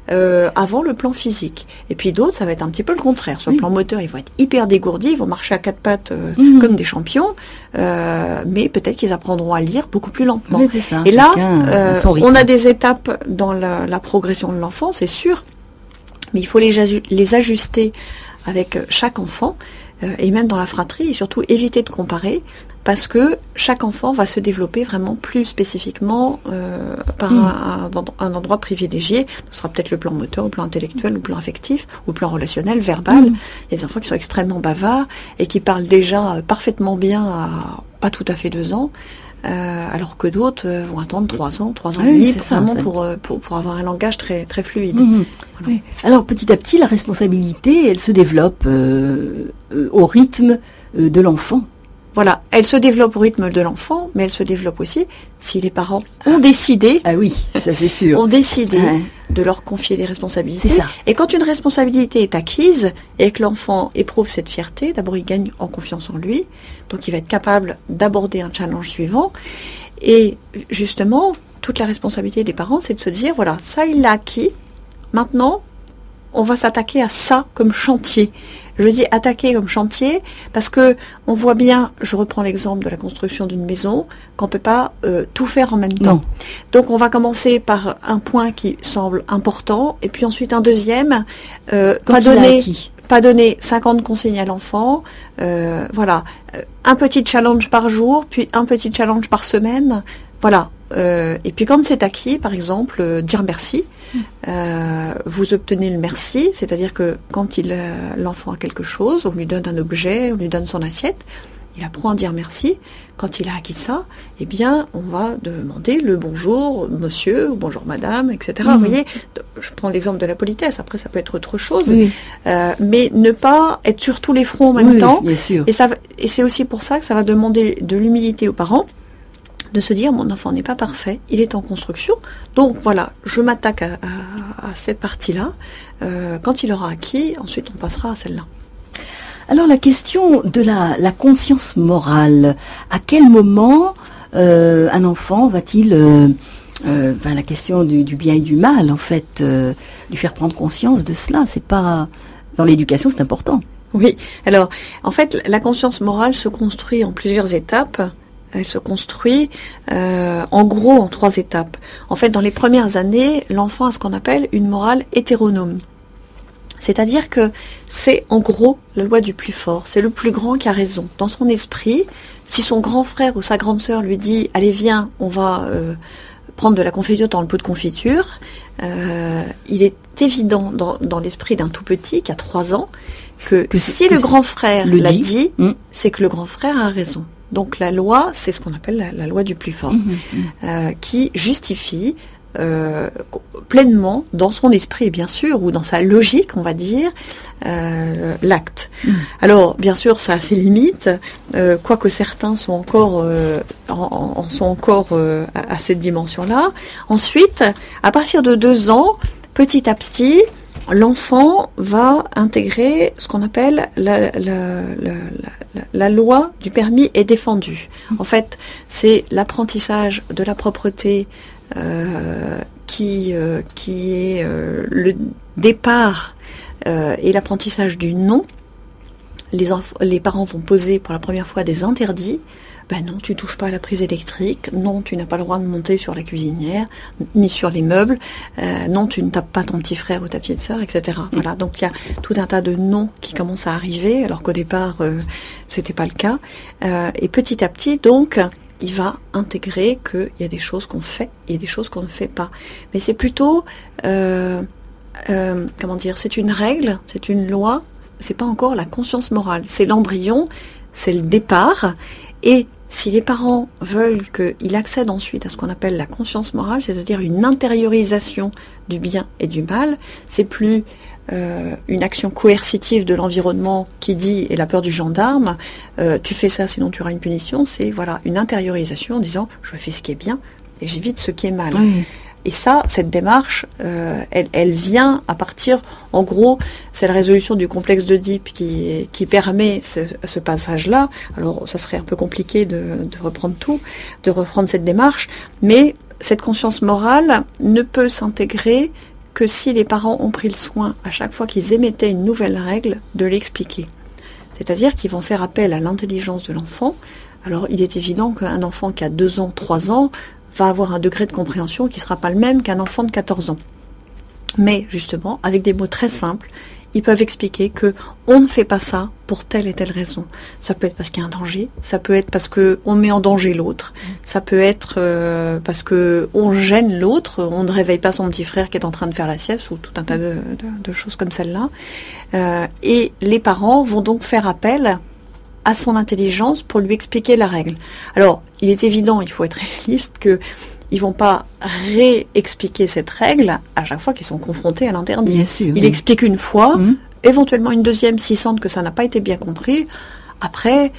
S2: avant le plan physique. Et puis d'autres, ça va être un petit peu le contraire. Sur le plan moteur, ils vont être hyper dégourdis, ils vont marcher à 4 pattes comme des champions, mais peut-être qu'ils apprendront à lire beaucoup plus lentement.
S1: Oui, c'est ça,
S2: et là, on a des étapes dans la progression de l'enfant, c'est sûr, mais il faut les ajuster avec chaque enfant, et même dans la fratrie, et surtout éviter de comparer, parce que chaque enfant va se développer vraiment plus spécifiquement par un endroit privilégié. Ce sera peut-être le plan moteur, le plan intellectuel, le plan affectif, ou le plan relationnel, verbal. Il y a des enfants qui sont extrêmement bavards et qui parlent déjà parfaitement bien à pas tout à fait 2 ans. Alors que d'autres vont attendre 3 ans et demi, vraiment pour avoir un langage très, très fluide.
S1: Voilà. Oui. Alors petit à petit, la responsabilité, elle se développe au rythme de l'enfant.
S2: Voilà, elle se développe au rythme de l'enfant, mais elle se développe aussi si les parents ont décidé,
S1: ça c'est sûr,
S2: ont décidé de leur confier des responsabilités.
S1: C'est ça.
S2: Et quand une responsabilité est acquise et que l'enfant éprouve cette fierté, d'abord il gagne en confiance en lui, donc il va être capable d'aborder un challenge suivant. Et justement, toute la responsabilité des parents, c'est de se dire, voilà, ça il l'a acquis, maintenant on va s'attaquer à ça comme chantier. Je dis attaquer comme chantier parce que on voit bien, je reprends l'exemple de la construction d'une maison, qu'on ne peut pas tout faire en même temps.
S1: Non.
S2: Donc on va commencer par un point qui semble important et puis ensuite un deuxième. Pas donner 50 consignes à l'enfant. Voilà, un petit challenge par jour, puis un petit challenge par semaine. Voilà. Et puis quand c'est acquis, par exemple, dire merci. Vous obtenez le merci, c'est-à-dire que quand l'enfant a quelque chose, on lui donne un objet, on lui donne son assiette, il apprend à dire merci. Quand il a acquis ça, eh bien, on va demander le bonjour monsieur, ou bonjour madame, etc. Vous voyez, je prends l'exemple de la politesse, après ça peut être autre chose, mais ne pas être sur tous les fronts en même temps.
S1: Bien sûr.
S2: Et c'est aussi pour ça que ça va demander de l'humilité aux parents, de se dire, mon enfant n'est pas parfait, il est en construction, donc voilà, je m'attaque à cette partie-là. Quand il aura acquis, ensuite on passera à celle-là.
S1: Alors la question de la conscience morale, à quel moment un enfant va-t-il, la question du bien et du mal, en fait, lui faire prendre conscience de cela, c'est pas, dans l'éducation c'est important.
S2: Oui, alors en fait la conscience morale se construit en plusieurs étapes. Elle se construit en gros en 3 étapes. En fait, dans les premières années, l'enfant a ce qu'on appelle une morale hétéronome. C'est-à-dire que c'est en gros la loi du plus fort, c'est le plus grand qui a raison. Dans son esprit, si son grand frère ou sa grande sœur lui dit « Allez viens, on va prendre de la confiture dans le pot de confiture », il est évident dans l'esprit d'un tout petit qui a 3 ans que si le grand frère l'a dit, c'est que le grand frère a raison. Donc la loi, c'est ce qu'on appelle la loi du plus fort, qui justifie pleinement dans son esprit, bien sûr, ou dans sa logique, on va dire, l'acte. Alors, bien sûr, ça a ses limites, quoique certains sont encore, à cette dimension-là. Ensuite, à partir de 2 ans, petit à petit, l'enfant va intégrer ce qu'on appelle la loi du permis est défendu. En fait, c'est l'apprentissage de la propreté qui est le départ et l'apprentissage du non. Les parents vont poser pour la première fois des interdits. Ben non, tu touches pas à la prise électrique. Non, tu n'as pas le droit de monter sur la cuisinière, ni sur les meubles. Non, tu ne tapes pas ton petit frère ou ta petite sœur, etc. Voilà. Donc il y a tout un tas de non qui commencent à arriver, alors qu'au départ c'était pas le cas. Et petit à petit, donc, il va intégrer qu'il y a des choses qu'on fait, et des choses qu'on ne fait pas. Mais c'est plutôt, c'est une règle, c'est une loi. C'est pas encore la conscience morale. C'est l'embryon, c'est le départ. Et si les parents veulent qu'il accède ensuite à ce qu'on appelle la conscience morale, c'est-à-dire une intériorisation du bien et du mal, c'est plus une action coercitive de l'environnement qui dit, et la peur du gendarme, tu fais ça sinon tu auras une punition, c'est voilà une intériorisation en disant je fais ce qui est bien et j'évite ce qui est mal. Oui. Et ça, cette démarche, elle vient à partir, en gros, c'est la résolution du complexe d'Oedipe qui permet ce passage-là. Alors, ça serait un peu compliqué de reprendre tout, de reprendre cette démarche, mais cette conscience morale ne peut s'intégrer que si les parents ont pris le soin, à chaque fois qu'ils émettaient une nouvelle règle, de l'expliquer. C'est-à-dire qu'ils vont faire appel à l'intelligence de l'enfant. Alors, il est évident qu'un enfant qui a 2 ans, 3 ans, va avoir un degré de compréhension qui ne sera pas le même qu'un enfant de 14 ans. Mais justement, avec des mots très simples, ils peuvent expliquer que on ne fait pas ça pour telle et telle raison. Ça peut être parce qu'il y a un danger, ça peut être parce que on met en danger l'autre, ça peut être parce que on gêne l'autre, on ne réveille pas son petit frère qui est en train de faire la sieste, ou tout un tas de choses comme celle-là. Et les parents vont donc faire appel à son intelligence pour lui expliquer la règle. Alors, il est évident, il faut être réaliste, que ils vont pas réexpliquer cette règle à chaque fois qu'ils sont confrontés à l'interdit.
S1: Bien sûr,
S2: il explique une fois, éventuellement une deuxième s'ils sentent que ça n'a pas été bien compris. Après,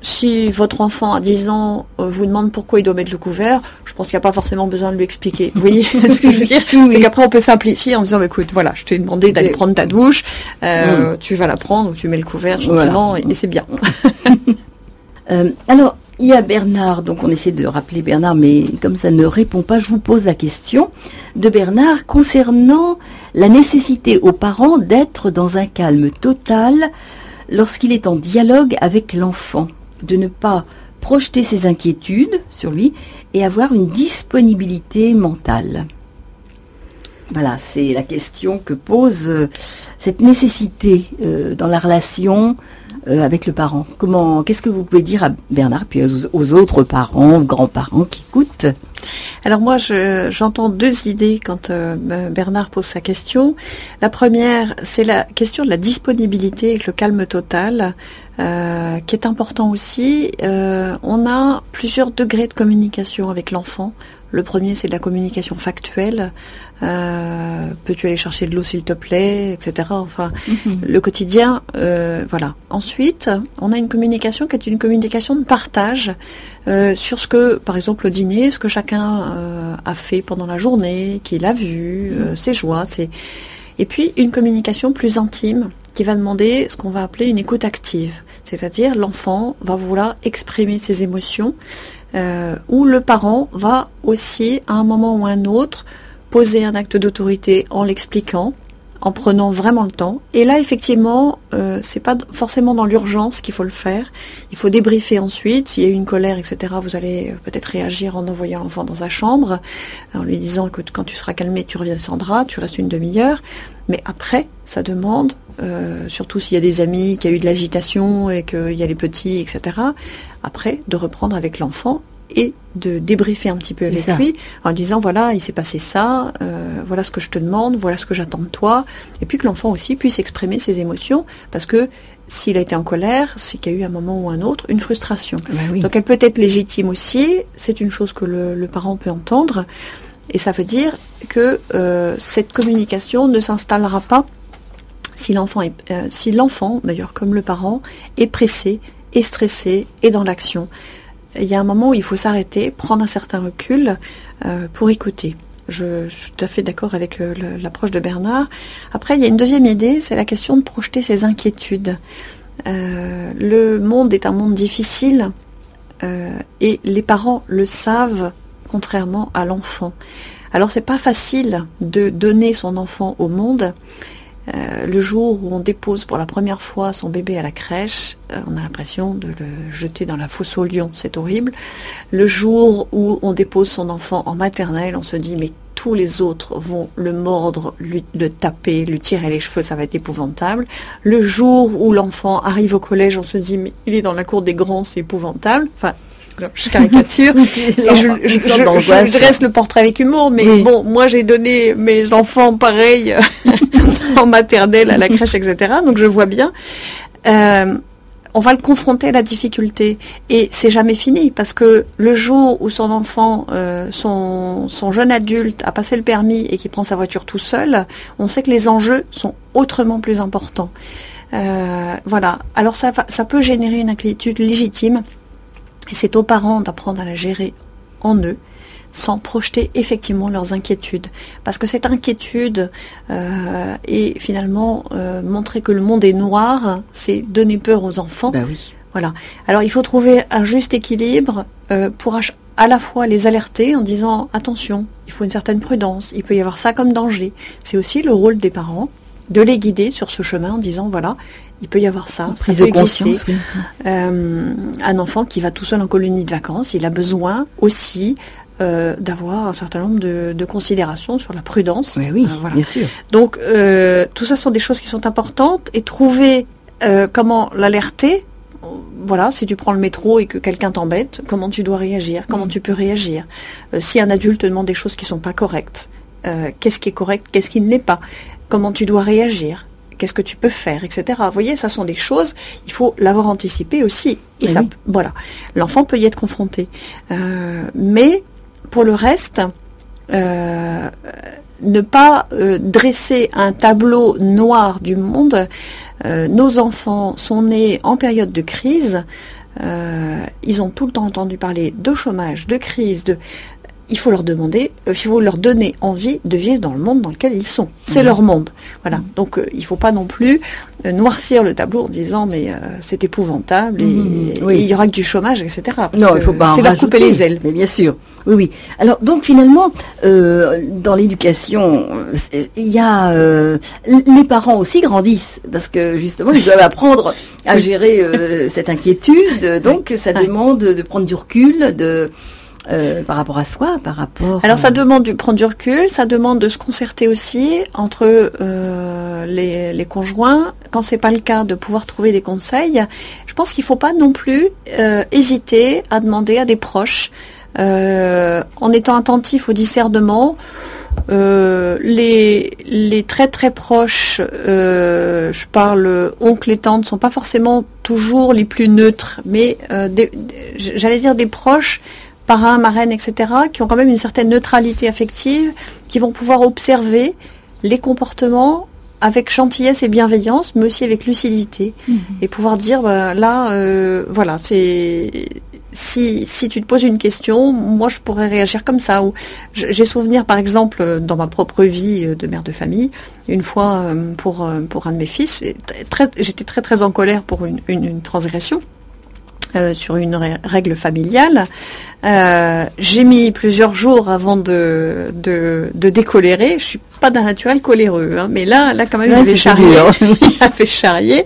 S2: si votre enfant à 10 ans vous demande pourquoi il doit mettre le couvert, je pense qu'il n'y a pas forcément besoin de lui expliquer. Vous voyez ce que je veux dire? C'est qu'après on peut simplifier en disant écoute, voilà, je t'ai demandé d'aller prendre ta douche, tu vas la prendre, ou tu mets le couvert gentiment, et c'est bien.
S1: Alors, il y a Bernard, donc on essaie de rappeler Bernard, mais comme ça ne répond pas, je vous pose la question de Bernard concernant la nécessité aux parents d'être dans un calme total lorsqu'il est en dialogue avec l'enfant, de ne pas projeter ses inquiétudes sur lui et avoir une disponibilité mentale. Voilà, c'est la question que pose cette nécessité dans la relation avec le parent. Qu'est-ce que vous pouvez dire à Bernard, puis aux autres parents, grands-parents qui écoutent?
S2: Alors moi, j'entends deux idées quand Bernard pose sa question. La première, c'est la question de la disponibilité avec le calme total, qui est important aussi. On a plusieurs degrés de communication avec l'enfant. Le premier, c'est de la communication factuelle. Peux-tu aller chercher de l'eau, s'il te plaît, etc. Enfin, le quotidien, voilà. Ensuite, on a une communication qui est une communication de partage sur ce que, par exemple, au dîner, ce que chacun a fait pendant la journée, qu'il a vu, ses joies. Et puis, une communication plus intime qui va demander ce qu'on va appeler une écoute active. C'est-à-dire, l'enfant va vouloir exprimer ses émotions, où le parent va aussi, à un moment ou un autre, poser un acte d'autorité en l'expliquant, en prenant vraiment le temps. Et là, effectivement, c'est pas forcément dans l'urgence qu'il faut le faire. Il faut débriefer ensuite. S'il y a eu une colère, etc., vous allez peut-être réagir en envoyant l'enfant dans sa chambre, en lui disant que quand tu seras calmé, tu redescendras, tu restes une demi-heure. Mais après, ça demande, surtout s'il y a des amis, qu'il y a eu de l'agitation et qu'il y a les petits, etc., après, de reprendre avec l'enfant et de débriefer un petit peu avec lui en disant voilà, il s'est passé ça, voilà ce que je te demande, voilà ce que j'attends de toi, et puis que l'enfant aussi puisse exprimer ses émotions, parce que s'il a été en colère, c'est qu'il y a eu un moment ou un autre une frustration. Oui. Donc elle peut être légitime aussi, c'est une chose que le parent peut entendre, et ça veut dire que cette communication ne s'installera pas si l'enfant, d'ailleurs comme le parent, est pressé, est stressé, est dans l'action. Il y a un moment où il faut s'arrêter, prendre un certain recul pour écouter. Je suis tout à fait d'accord avec l'approche de Bernard. Après, il y a une deuxième idée, c'est la question de projeter ses inquiétudes. Le monde est un monde difficile et les parents le savent, contrairement à l'enfant. Alors, c'est pas facile de donner son enfant au monde. Le jour où on dépose pour la première fois son bébé à la crèche, on a l'impression de le jeter dans la fosse aux lions, c'est horrible. Le jour où on dépose son enfant en maternelle, on se dit mais tous les autres vont le mordre, le taper, lui tirer les cheveux, ça va être épouvantable. Le jour où l'enfant arrive au collège, on se dit mais il est dans la cour des grands, c'est épouvantable. Enfin, je caricature, et je dresse le portrait avec humour, mais bon, moi j'ai donné mes enfants pareil en maternelle, à la crèche, etc. Donc je vois bien. On va le confronter à la difficulté, et c'est jamais fini, parce que le jour où son enfant, son jeune adulte a passé le permis et qui prend sa voiture tout seul, on sait que les enjeux sont autrement plus importants. Voilà. Alors ça peut générer une inquiétude légitime. Et c'est aux parents d'apprendre à la gérer en eux, sans projeter effectivement leurs inquiétudes. Parce que cette inquiétude et finalement montrer que le monde est noir, c'est donner peur aux enfants.
S1: Ben oui.
S2: Voilà. Alors il faut trouver un juste équilibre pour à la fois les alerter en disant attention, il faut une certaine prudence, il peut y avoir ça comme danger. C'est aussi le rôle des parents de les guider sur ce chemin en disant voilà, il peut y avoir ça
S1: prise
S2: peut
S1: de conscience,
S2: exister. Un enfant qui va tout seul en colonie de vacances, il a besoin aussi d'avoir un certain nombre de considérations sur la prudence.
S1: Oui, voilà. Bien sûr.
S2: Donc, tout ça sont des choses qui sont importantes, et trouver comment l'alerter. Voilà, si tu prends le métro et que quelqu'un t'embête, comment tu dois réagir, comment tu peux réagir. Si un adulte te demande des choses qui sont pas correctes, qu'est-ce qui est correct, qu'est-ce qui ne l'est pas, comment tu dois réagir, qu'est-ce que tu peux faire, etc. Vous voyez, ça sont des choses, il faut l'avoir anticipé aussi. Et ça, voilà, l'enfant peut y être confronté. Mais pour le reste, ne pas dresser un tableau noir du monde. Nos enfants sont nés en période de crise. Ils ont tout le temps entendu parler de chômage, de crise, il faut leur demander, il faut leur donner envie de vivre dans le monde dans lequel ils sont. C'est leur monde. Voilà. Donc il ne faut pas non plus noircir le tableau en disant mais c'est épouvantable et il y aura que du chômage, etc.
S1: Non, il faut pas.
S2: C'est leur couper les ailes.
S1: Mais bien sûr. Oui. Alors donc finalement, dans l'éducation, il y a les parents aussi grandissent parce que justement ils doivent apprendre à gérer cette inquiétude. Donc ça demande de prendre du recul, par rapport à soi, par rapport...
S2: Alors ça demande de prendre du recul, ça demande de se concerter aussi entre les conjoints. Quand c'est pas le cas, de pouvoir trouver des conseils. Je pense qu'il faut pas non plus hésiter à demander à des proches, en étant attentif au discernement. Les très très proches, je parle oncles et tantes, ne sont pas forcément toujours les plus neutres, mais j'allais dire des proches, parrains, marraines, etc., qui ont quand même une certaine neutralité affective, qui vont pouvoir observer les comportements avec gentillesse et bienveillance, mais aussi avec lucidité, et pouvoir dire, voilà, c'est... Si tu te poses une question, moi je pourrais réagir comme ça. Ou j'ai souvenir par exemple dans ma propre vie de mère de famille, une fois pour un de mes fils, j'étais très très en colère pour une transgression sur une règle familiale. J'ai mis plusieurs jours avant de décolérer. Je suis pas d'un naturel coléreux, hein, mais là quand même il avait charrié. Il a fait charrier.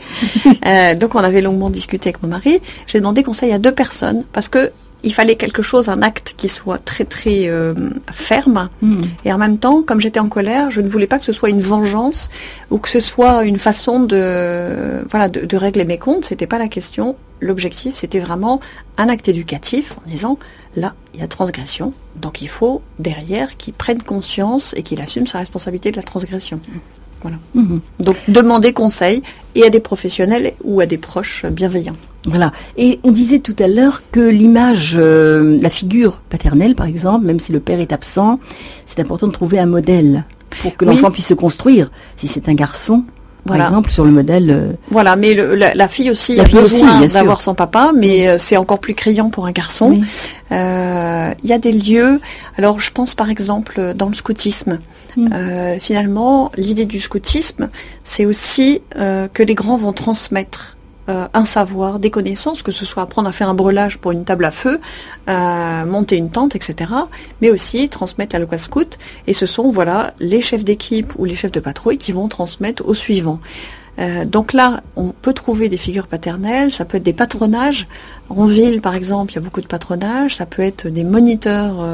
S2: Donc on avait longuement discuté avec mon mari. J'ai demandé conseil à 2 personnes parce que il fallait quelque chose, un acte qui soit très très ferme. Et en même temps, comme j'étais en colère, je ne voulais pas que ce soit une vengeance ou que ce soit une façon de régler mes comptes. C'était pas la question. L'objectif, c'était vraiment un acte éducatif en disant, là, il y a transgression, donc il faut derrière qu'il prenne conscience et qu'il assume sa responsabilité de la transgression. Voilà. Donc, demander conseil et à des professionnels ou à des proches bienveillants.
S1: Voilà. Et on disait tout à l'heure que l'image, la figure paternelle, par exemple, même si le père est absent, c'est important de trouver un modèle pour que l'enfant puisse se construire. Si c'est un garçon, par exemple, sur le modèle...
S2: Voilà, mais la fille aussi a besoin d'avoir son papa, mais c'est encore plus criant pour un garçon. Oui. Il y a des lieux... Alors, je pense par exemple dans le scoutisme. Finalement, l'idée du scoutisme, c'est aussi que les grands vont transmettre un savoir, des connaissances, que ce soit apprendre à faire un brelage pour une table à feu, monter une tente, etc. Mais aussi transmettre la loi scout. Et ce sont les chefs d'équipe ou les chefs de patrouille qui vont transmettre aux suivants. Donc là, on peut trouver des figures paternelles, ça peut être des patronages. En ville, par exemple, il y a beaucoup de patronages, ça peut être des moniteurs,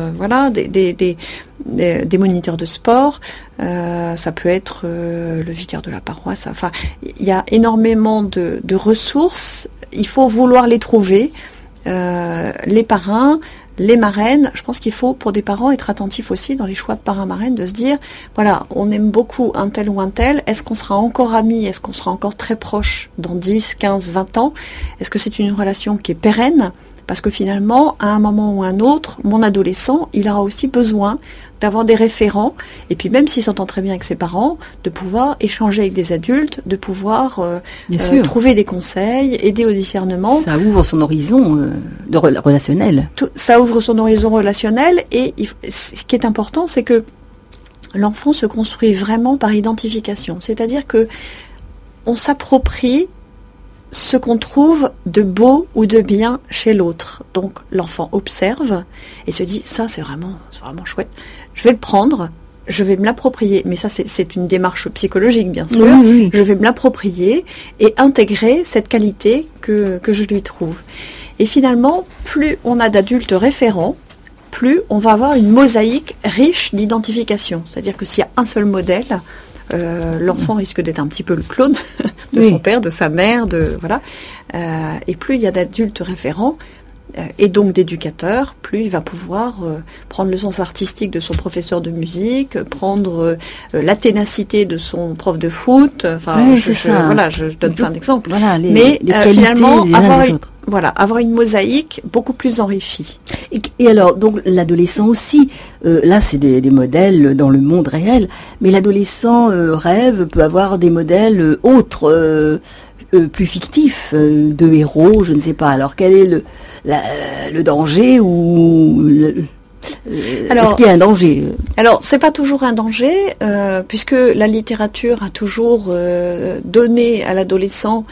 S2: des moniteurs de sport, ça peut être le vicaire de la paroisse. Enfin, il y a énormément de ressources, il faut vouloir les trouver. Les parrains, les marraines, je pense qu'il faut, pour des parents, être attentifs aussi dans les choix de parrains-marraines, de se dire, voilà, on aime beaucoup un tel ou un tel, est-ce qu'on sera encore amis, est-ce qu'on sera encore très proches dans 10, 15, 20 ans? Est-ce que c'est une relation qui est pérenne? Parce que finalement, à un moment ou un autre, mon adolescent, il aura aussi besoin d'avoir des référents, et puis même s'il s'entend très bien avec ses parents, de pouvoir échanger avec des adultes, de pouvoir trouver des conseils, aider au discernement.
S1: Ça ouvre son horizon relationnel.
S2: Ça ouvre son horizon relationnel, et ce qui est important, c'est que l'enfant se construit vraiment par identification. C'est-à-dire que on s'approprie ce qu'on trouve de beau ou de bien chez l'autre. Donc l'enfant observe et se dit, ça c'est vraiment chouette, je vais le prendre, je vais me l'approprier. Mais ça c'est une démarche psychologique bien sûr. Oui. Je vais me l'approprier et intégrer cette qualité que je lui trouve. Et finalement, plus on a d'adultes référents, plus on va avoir une mosaïque riche d'identification. C'est-à-dire que s'il y a un seul modèle, l'enfant risque d'être un petit peu le clone de son père, de sa mère, voilà. Et plus il y a d'adultes référents, et donc d'éducateurs, plus il va pouvoir prendre le sens artistique de son professeur de musique, prendre la ténacité de son prof de foot. Enfin, je donne plein d'exemples.
S1: Voilà,
S2: mais finalement, avoir une mosaïque beaucoup plus enrichie.
S1: Et alors, donc l'adolescent aussi, là c'est des modèles dans le monde réel, mais l'adolescent peut avoir des modèles autres, plus fictifs, de héros, je ne sais pas. Alors quel est le danger est-ce qu'il y a un danger?
S2: Alors, c'est pas toujours un danger, puisque la littérature a toujours donné à l'adolescent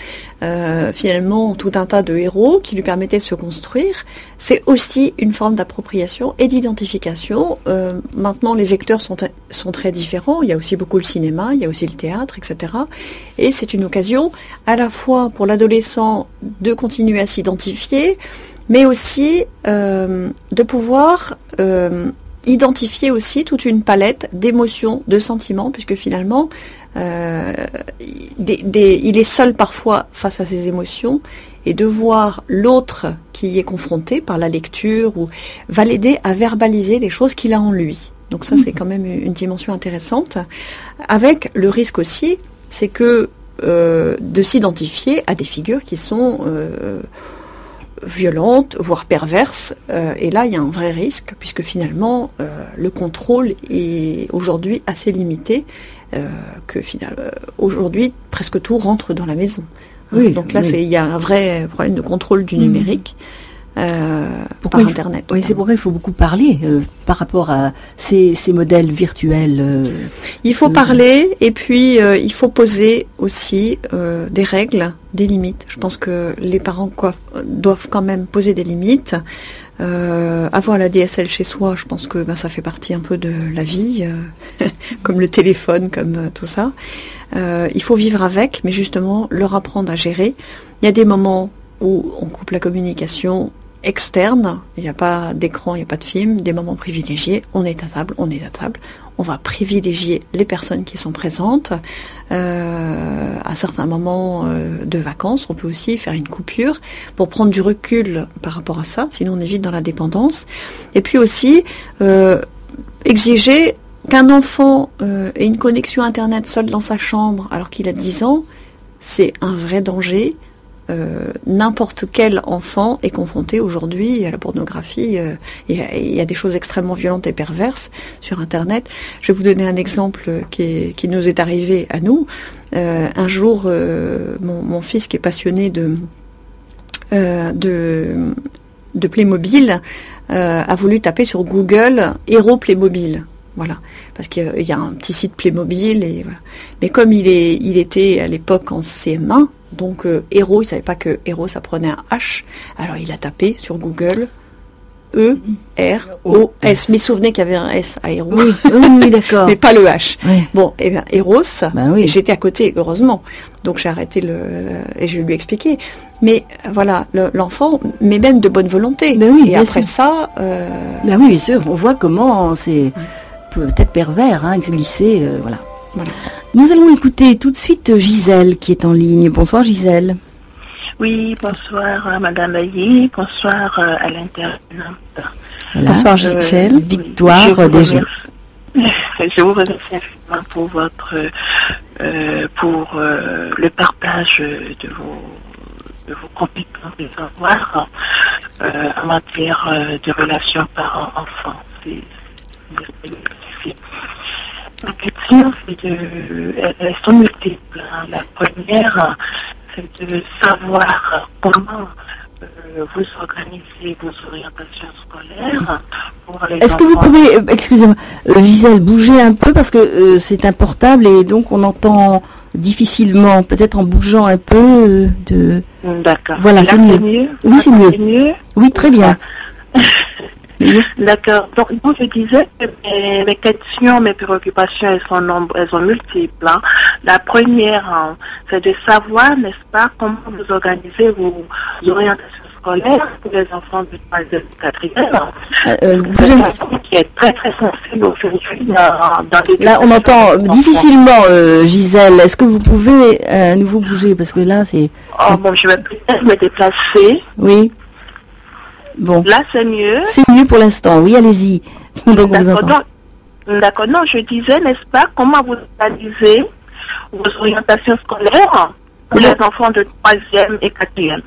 S2: finalement tout un tas de héros qui lui permettaient de se construire. C'est aussi une forme d'appropriation et d'identification. Maintenant, les vecteurs sont très différents. Il y a aussi beaucoup le cinéma, il y a aussi le théâtre, etc. Et c'est une occasion à la fois pour l'adolescent de continuer à s'identifier, mais aussi de pouvoir identifier aussi toute une palette d'émotions, de sentiments, puisque finalement, il est seul parfois face à ses émotions, et de voir l'autre qui y est confronté par la lecture va l'aider à verbaliser les choses qu'il a en lui. Donc ça, c'est quand même une dimension intéressante, avec le risque aussi, c'est que de s'identifier à des figures qui sont violentes, voire perverses, et là il y a un vrai risque, puisque finalement le contrôle est aujourd'hui assez limité, que finalement aujourd'hui presque tout rentre dans la maison.
S1: Oui,
S2: donc là il y a un vrai problème de contrôle du numérique par Internet.
S1: Oui, c'est pourquoi il faut beaucoup parler par rapport à ces modèles virtuels.
S2: Il faut parler, et puis il faut poser aussi des règles, des limites. Je pense que les parents doivent quand même poser des limites. Avoir la DSL chez soi, je pense que ça fait partie un peu de la vie, comme le téléphone, comme tout ça. Il faut vivre avec, mais justement leur apprendre à gérer. Il y a des moments où on coupe la communication externe, il n'y a pas d'écran, il n'y a pas de film, des moments privilégiés, on est à table, on va privilégier les personnes qui sont présentes. À certains moments de vacances, on peut aussi faire une coupure pour prendre du recul par rapport à ça, sinon on est vite dans la dépendance. Et puis aussi, exiger qu'un enfant ait une connexion Internet seul dans sa chambre alors qu'il a 10 ans, c'est un vrai danger. N'importe quel enfant est confronté aujourd'hui à la pornographie. Il y a des choses extrêmement violentes et perverses sur Internet. Je vais vous donner un exemple qui nous est arrivé à nous. Un jour, mon fils, qui est passionné de Playmobil, a voulu taper sur Google héros Playmobil. Voilà, parce qu'il y a un petit site Playmobil, et voilà. Mais comme il était à l'époque en CM1, donc héros, il savait pas que héros ça prenait un H, alors il a tapé sur Google E-R-O-S. Mais souvenez qu'il y avait un S à héros.
S1: Oui, d'accord.
S2: Mais pas le H.
S1: Oui.
S2: Bon, et bien héros,
S1: oui.
S2: J'étais à côté, heureusement. Donc j'ai arrêté et je lui ai expliqué. Mais voilà, l'enfant, mais même de bonne volonté.
S1: Oui,
S2: et après ça...
S1: oui, bien sûr, on voit comment c'est peut-être pervers, glisser, voilà. Nous allons écouter tout de suite Gisèle qui est en ligne. Bonsoir Gisèle.
S3: Oui, bonsoir Madame Bailly, bonsoir à l'internaute.
S1: Voilà.
S2: Bonsoir Gisèle.
S1: Victoire DG.
S3: Je vous remercie infiniment pour le partage de vos compétences et savoirs en matière de relations parents-enfants. C'est magnifique. Ma question, elles sont multiples. La première, c'est de savoir comment vous organisez vos orientations scolaires pour les
S1: Est-ce que vous pouvez, excusez-moi, Gisèle, bouger un peu parce que c'est un portable et donc on entend difficilement, peut-être en bougeant un peu
S3: D'accord.
S1: Voilà, c'est mieux. Oui, c'est mieux. Oui, très bien.
S3: D'accord. Donc, moi, je disais que mes questions, mes préoccupations, elles sont multiples. La première, c'est de savoir, n'est-ce pas, comment vous organisez vos orientations scolaires pour les enfants de 3e et 4e. qui est très très sensible aujourd'hui dans les...
S1: Là, on entend difficilement, Gisèle. Est-ce que vous pouvez à nouveau bouger? Parce que là, c'est...
S3: Oh bon, je vais peut-être me déplacer.
S1: Oui. Bon.
S3: Là, c'est mieux.
S1: C'est mieux pour l'instant. Oui, allez-y. Donc, on vous entend.
S3: D'accord. Non, je disais, n'est-ce pas, comment vous analysez vos orientations scolaires pour les enfants de 3e et 4e?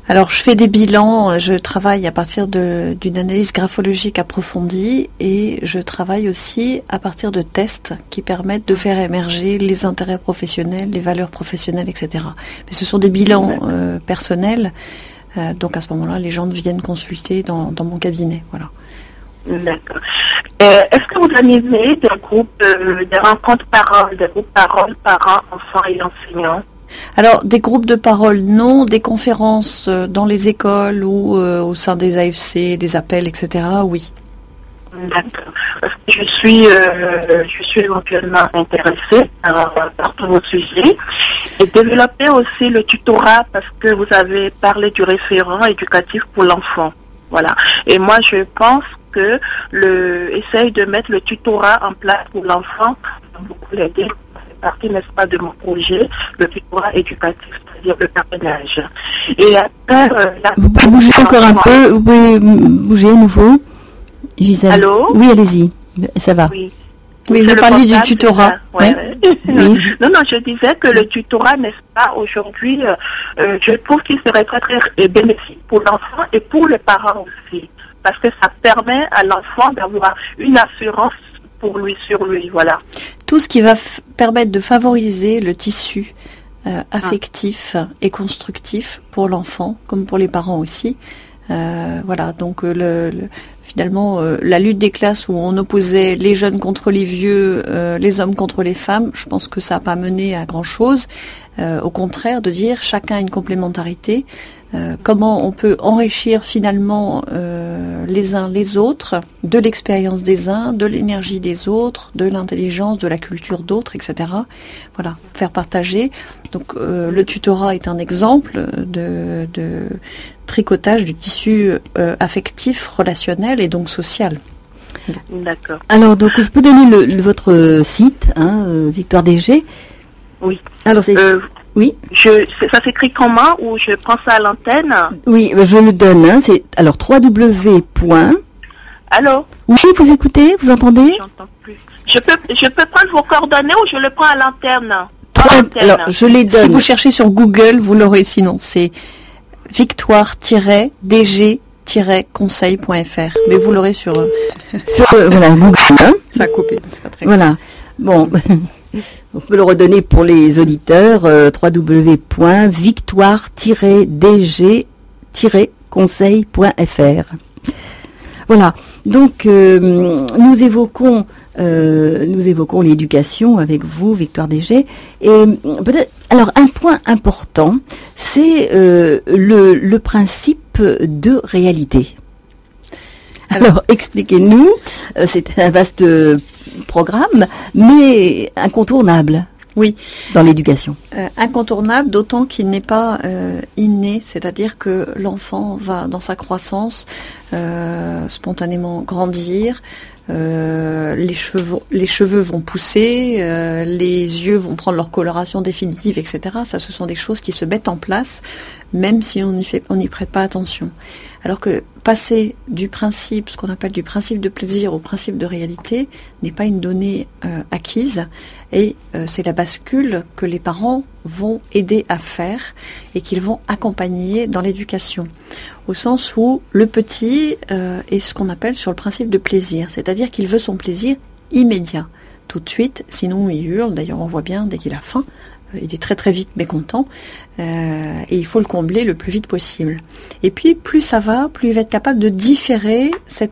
S2: Alors, je fais des bilans, je travaille à partir d'une analyse graphologique approfondie et je travaille aussi à partir de tests qui permettent de faire émerger les intérêts professionnels, les valeurs professionnelles, etc. Mais ce sont des bilans personnels, donc à ce moment-là, les gens viennent consulter dans mon cabinet. Voilà.
S3: D'accord. Est-ce que vous animez des groupes, des rencontres paroles, des groupes paroles, parents, enfants et enseignants?
S2: Alors, des groupes de parole, non. Des conférences dans les écoles ou au sein des AFC, des appels, etc., oui.
S3: D'accord. Parce que je suis éventuellement intéressée par tous vos sujets et développer aussi le tutorat parce que vous avez parlé du référent éducatif pour l'enfant. Voilà. Et moi, je pense que essaye de mettre le tutorat en place pour l'enfant va beaucoup l'aider. C'est partie, n'est-ce pas, de mon projet, le tutorat éducatif, c'est-à-dire le parrainage. Et après,
S1: vous pouvez bouger encore un peu, vous pouvez bouger à nouveau, Gisèle.
S3: Allô?
S1: Oui, allez-y, ça va.
S3: Oui.
S2: Oui, je parlais du tutorat.
S3: Ouais.
S1: Oui.
S3: Non, je disais que le tutorat, n'est-ce pas, aujourd'hui, je trouve qu'il serait très, très bénéfique pour l'enfant et pour les parents aussi. Parce que ça permet à l'enfant d'avoir une assurance pour lui, sur lui, voilà.
S2: Tout ce qui va permettre de favoriser le tissu affectif et constructif pour l'enfant, comme pour les parents aussi. Voilà, donc finalement, la lutte des classes où on opposait les jeunes contre les vieux, les hommes contre les femmes, je pense que ça n'a pas mené à grand-chose. Au contraire, de dire chacun a une complémentarité. Comment on peut enrichir finalement les uns les autres, de l'expérience des uns, de l'énergie des autres, de l'intelligence, de la culture d'autres, etc. Voilà, faire partager. Donc le tutorat est un exemple de tricotage du tissu affectif, relationnel et donc social.
S3: D'accord.
S1: Alors, donc, je peux donner votre site, Victoire DG.
S3: Oui.
S1: Alors, c'est... Oui.
S3: Ça s'écrit comment ou je prends ça à l'antenne?
S1: Oui, je le donne. C'est alors www.
S3: Allô?
S1: Oui, vous écoutez, vous entendez?
S3: J'entends plus. Je peux prendre vos coordonnées ou je le prends à l'antenne?
S1: Alors, je les donne.
S2: Si vous cherchez sur Google, vous l'aurez. Sinon, c'est victoire-dg-conseil.fr. Mais vous l'aurez sur
S1: voilà, Google.
S2: Ça a coupé. C'est pas très
S1: voilà. Bon. On peut le redonner pour les auditeurs, www.victoire-dg-conseil.fr. Voilà. Donc, nous évoquons l'éducation avec vous, Victoire DG. Et peut-être, alors, un point important, c'est le principe de réalité. Alors, expliquez-nous, c'est un vaste programme, mais incontournable.
S2: Oui.
S1: Dans l'éducation.
S2: Incontournable, d'autant qu'il n'est pas inné, c'est-à-dire que l'enfant va, dans sa croissance, spontanément grandir, les cheveux vont pousser, les yeux vont prendre leur coloration définitive, etc. Ça, ce sont des choses qui se mettent en place, même si on n'y prête pas attention. Alors que passer du principe, ce qu'on appelle du principe de plaisir au principe de réalité, n'est pas une donnée acquise, et c'est la bascule que les parents vont aider à faire et qu'ils vont accompagner dans l'éducation. Au sens où le petit est ce qu'on appelle sur le principe de plaisir, c'est-à-dire qu'il veut son plaisir immédiat, tout de suite, sinon il hurle, d'ailleurs on voit bien dès qu'il a faim, il est très très vite mécontent, et il faut le combler le plus vite possible. Et puis plus ça va, plus il va être capable de différer ce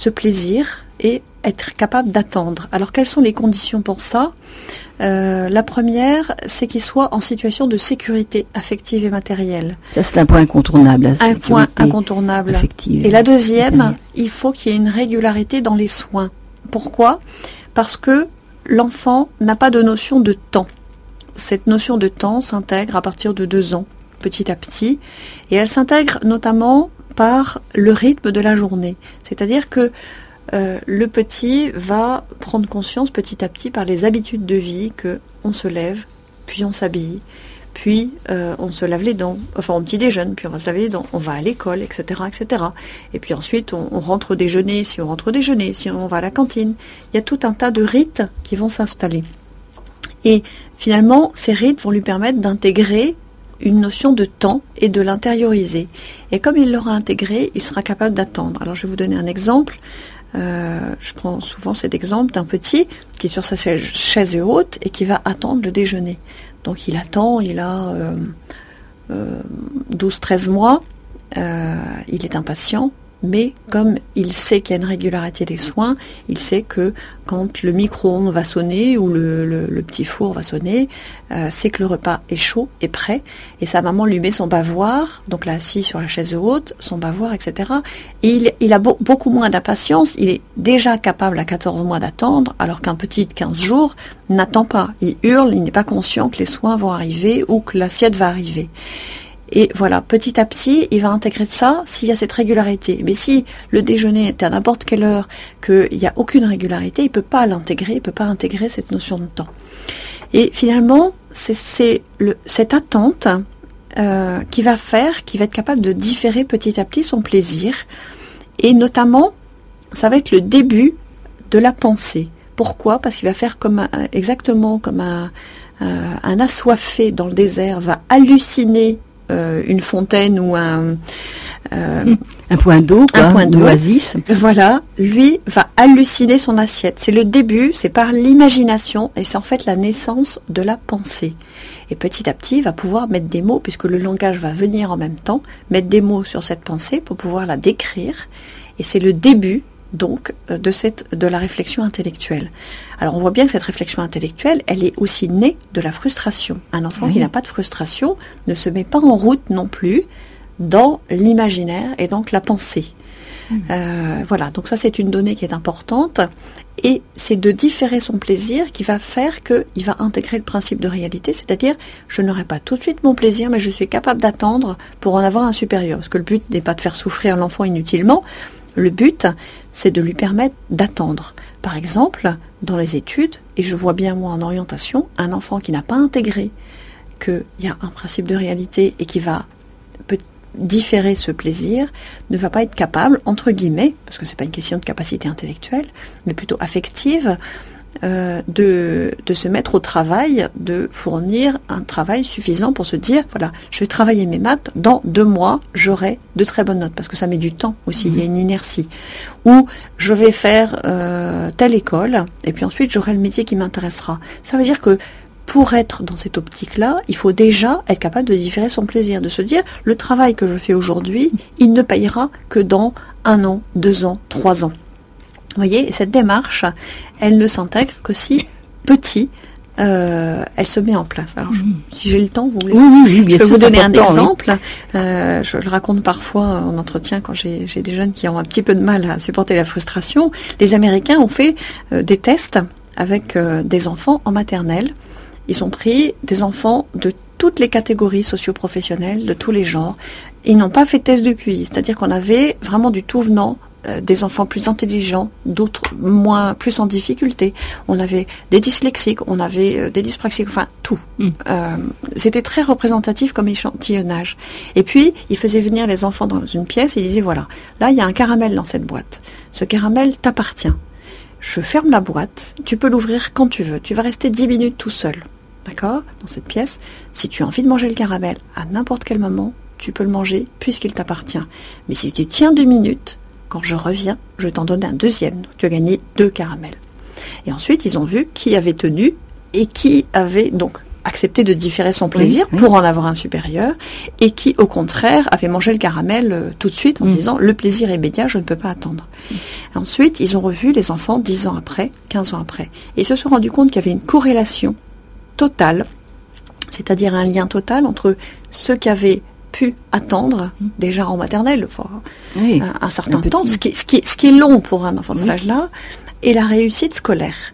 S2: plaisir et être capable d'attendre. Alors quelles sont les conditions pour ça ? La première, c'est qu'il soit en situation de sécurité affective et matérielle.
S1: Ça, c'est un point incontournable.
S2: Un point incontournable.
S1: Affective
S2: et la deuxième, il faut qu'il y ait une régularité dans les soins. Pourquoi ? Parce que l'enfant n'a pas de notion de temps. Cette notion de temps s'intègre à partir de 2 ans, petit à petit, et elle s'intègre notamment par le rythme de la journée. C'est-à-dire que le petit va prendre conscience petit à petit par les habitudes de vie que on se lève, puis on s'habille, puis on se lave les dents, enfin on petit déjeune, puis on va se laver les dents, on va à l'école, etc., etc. Et puis ensuite on rentre déjeuner, si on rentre déjeuner, si on va à la cantine. Il y a tout un tas de rites qui vont s'installer. Et finalement, ces rites vont lui permettre d'intégrer une notion de temps et de l'intérioriser. Et comme il l'aura intégré, il sera capable d'attendre. Alors je vais vous donner un exemple. Je prends souvent cet exemple d'un petit qui est sur sa chaise haute et qui va attendre le déjeuner. Donc il attend, il a 12-13 mois, il est impatient, mais comme il sait qu'il y a une régularité des soins, il sait que quand le micro-ondes va sonner ou le petit four va sonner, c'est que le repas est chaud et prêt, et sa maman lui met son bavoir, donc là assis sur la chaise haute, son bavoir, etc. Et il a beaucoup moins d'impatience, il est déjà capable à 14 mois d'attendre, alors qu'un petit de 15 jours n'attend pas, il hurle, il n'est pas conscient que les soins vont arriver ou que l'assiette va arriver. Et voilà, petit à petit, il va intégrer ça s'il y a cette régularité. Mais si le déjeuner est à n'importe quelle heure, qu'il n'y a aucune régularité, il ne peut pas l'intégrer, il ne peut pas intégrer cette notion de temps. Et finalement, c'est cette attente qui va être capable de différer petit à petit son plaisir. Et notamment, ça va être le début de la pensée. Pourquoi ? Parce qu'il va faire exactement comme un assoiffé dans le désert va halluciner une fontaine ou un
S1: point d'eau,
S2: un point d'eau,
S1: oasis.
S2: Voilà, lui va halluciner son assiette. C'est le début, c'est par l'imagination, et c'est en fait la naissance de la pensée. Et petit à petit, il va pouvoir mettre des mots, puisque le langage va venir en même temps, mettre des mots sur cette pensée pour pouvoir la décrire. Et c'est le début donc de la réflexion intellectuelle. Alors on voit bien que cette réflexion intellectuelle, elle est aussi née de la frustration. Un enfant qui n'a pas de frustration ne se met pas en route non plus dans l'imaginaire et donc la pensée. Voilà, donc ça c'est une donnée qui est importante, et c'est de différer son plaisir qui va faire qu'il va intégrer le principe de réalité, c'est-à-dire je n'aurai pas tout de suite mon plaisir, mais je suis capable d'attendre pour en avoir un supérieur, parce que le but n'est pas de faire souffrir l'enfant inutilement. Le but, c'est de lui permettre d'attendre. Par exemple, dans les études, et je vois bien moi en orientation, un enfant qui n'a pas intégré qu'il y a un principe de réalité et qui va différer ce plaisir, ne va pas être capable, entre guillemets, parce que c'est pas une question de capacité intellectuelle, mais plutôt affective, de se mettre au travail, de fournir un travail suffisant pour se dire, voilà, je vais travailler mes maths, dans 2 mois, j'aurai de très bonnes notes, parce que ça met du temps aussi, il y a une inertie. Ou je vais faire telle école, et puis ensuite j'aurai le métier qui m'intéressera. Ça veut dire que pour être dans cette optique-là, il faut déjà être capable de différer son plaisir, de se dire, le travail que je fais aujourd'hui, il ne payera que dans 1 an, 2 ans, 3 ans. Vous voyez, cette démarche, elle ne s'intègre que si petit, elle se met en place. Alors, si j'ai le temps, vous me laissez.
S1: Oui, bien sûr,
S2: je peux vous donner un exemple. Je le raconte parfois en entretien quand j'ai des jeunes qui ont un petit peu de mal à supporter la frustration. Les Américains ont fait des tests avec des enfants en maternelle. Ils ont pris des enfants de toutes les catégories socio-professionnelles, de tous les genres. Ils n'ont pas fait de test de QI, c'est-à-dire qu'on avait vraiment du tout venant, des enfants plus intelligents, d'autres plus en difficulté. On avait des dyslexiques, on avait des dyspraxiques, enfin tout. C'était très représentatif comme échantillonnage. Et puis, ils faisaient venir les enfants dans une pièce et ils disaient, voilà, là il y a un caramel dans cette boîte. Ce caramel t'appartient. Je ferme la boîte, tu peux l'ouvrir quand tu veux. Tu vas rester 10 minutes tout seul, d'accord, dans cette pièce. Si tu as envie de manger le caramel à n'importe quel moment, tu peux le manger puisqu'il t'appartient. Mais si tu tiens 2 minutes, quand je reviens, je t'en donne un deuxième. Tu as gagné 2 caramels. Et ensuite, ils ont vu qui avait tenu et qui avait donc accepté de différer son plaisir pour en avoir un supérieur, et qui, au contraire, avait mangé le caramel tout de suite en disant « le plaisir est immédiat, je ne peux pas attendre ». Ensuite, ils ont revu les enfants 10 ans après, 15 ans après. Et ils se sont rendus compte qu'il y avait une corrélation totale, c'est-à-dire un lien total entre ceux qui avaient pu attendre, déjà en maternelle, un certain temps, ce qui est long pour un enfant de cet âge-là, et la réussite scolaire.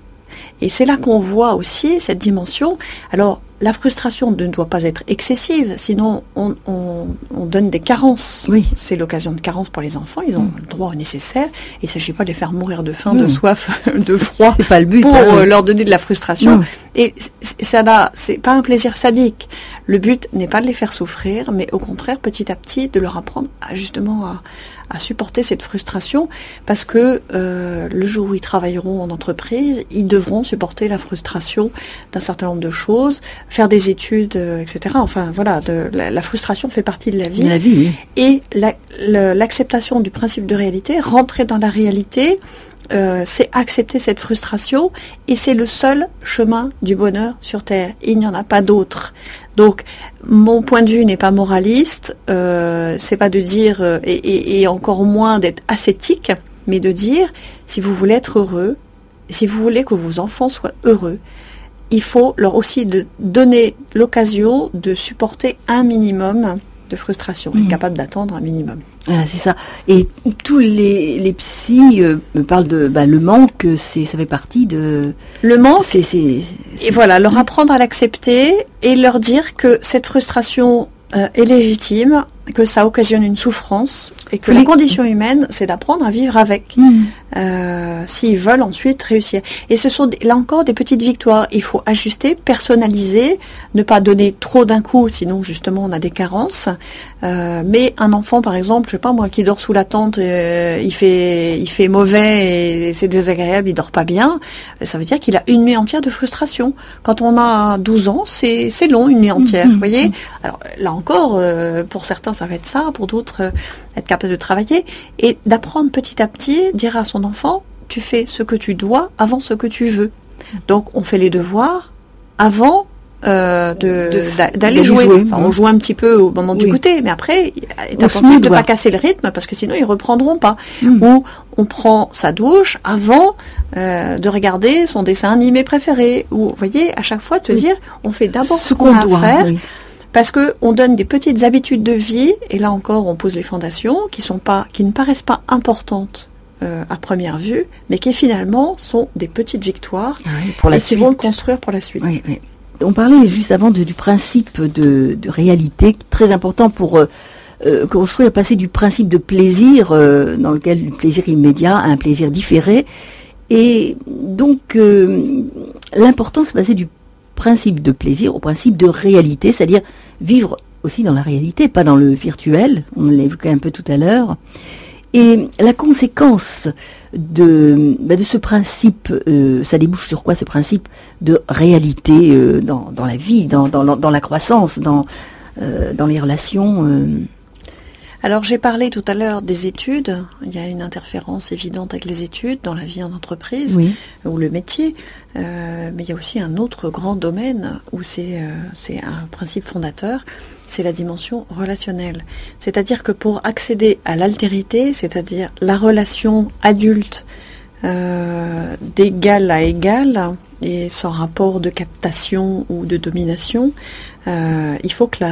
S2: Et c'est là qu'on voit aussi cette dimension. Alors, la frustration ne doit pas être excessive, sinon on donne des carences.
S1: Oui.
S2: C'est l'occasion de carences pour les enfants, ils ont le droit au nécessaire. Il ne s'agit pas de les faire mourir de faim, de soif, de froid,
S1: c'est pas le but,
S2: pour
S1: hein.
S2: leur donner de la frustration. Et c'est pas un plaisir sadique. Le but n'est pas de les faire souffrir, mais au contraire, petit à petit, de leur apprendre à supporter cette frustration, parce que le jour où ils travailleront en entreprise, ils devront supporter la frustration d'un certain nombre de choses, faire des études, etc. Enfin voilà, la frustration fait partie de la vie.
S1: Oui.
S2: Et l'acceptation du principe de réalité, rentrer dans la réalité, c'est accepter cette frustration, et c'est le seul chemin du bonheur sur Terre. Il n'y en a pas d'autre. Donc, mon point de vue n'est pas moraliste, c'est pas de dire, et encore moins d'être ascétique, mais de dire, si vous voulez être heureux, si vous voulez que vos enfants soient heureux, il faut leur aussi donner l'occasion de supporter un minimum de frustration, être capable d'attendre un minimum.
S1: Voilà, c'est ça. Et tous les psys me parlent de le manque, ça fait partie de...
S2: Le manque,
S1: et
S2: voilà, leur apprendre à l'accepter et leur dire que cette frustration est légitime, que ça occasionne une souffrance et que la condition humaine, c'est d'apprendre à vivre avec, s'ils veulent ensuite réussir. Et ce sont là encore des petites victoires. Il faut ajuster, personnaliser, ne pas donner trop d'un coup, sinon justement on a des carences. Mais un enfant, par exemple, je sais pas moi, qui dort sous la tente, il fait mauvais et c'est désagréable, il dort pas bien, ça veut dire qu'il a une nuit entière de frustration. Quand on a 12 ans, c'est long, une nuit entière, vous voyez. Alors là encore, pour certains ça va être ça, pour d'autres être capable de travailler et d'apprendre petit à petit, dire à son enfant, tu fais ce que tu dois avant ce que tu veux. Donc on fait les devoirs avant d'aller jouer. Enfin, on joue un petit peu au moment du goûter, mais après, est attentif de ne pas casser le rythme, parce que sinon ils reprendront pas. Ou on prend sa douche avant de regarder son dessin animé préféré. Ou, vous voyez, à chaque fois de se dire, on fait d'abord ce qu'on a à faire. Parce que on donne des petites habitudes de vie, et là encore on pose les fondations qui ne paraissent pas importantes à première vue, mais qui finalement sont des petites victoires qui vont le construire pour la suite. Oui.
S1: On parlait juste avant du principe de réalité, très important pour construire, passer du principe de plaisir, dans lequel le plaisir immédiat à un plaisir différé. Et donc, l'important, c'est passer du principe de plaisir au principe de réalité, c'est-à-dire vivre aussi dans la réalité, pas dans le virtuel, on l'évoquait un peu tout à l'heure. Et la conséquence de ce principe, ça débouche sur quoi, ce principe de réalité dans la vie, dans la croissance, dans les relations
S2: Alors j'ai parlé tout à l'heure des études, il y a une interférence évidente avec les études dans la vie en entreprise, ou le métier, mais il y a aussi un autre grand domaine où c'est un principe fondateur, c'est la dimension relationnelle. C'est-à-dire que pour accéder à l'altérité, c'est-à-dire la relation adulte d'égal à égal, et sans rapport de captation ou de domination, il faut que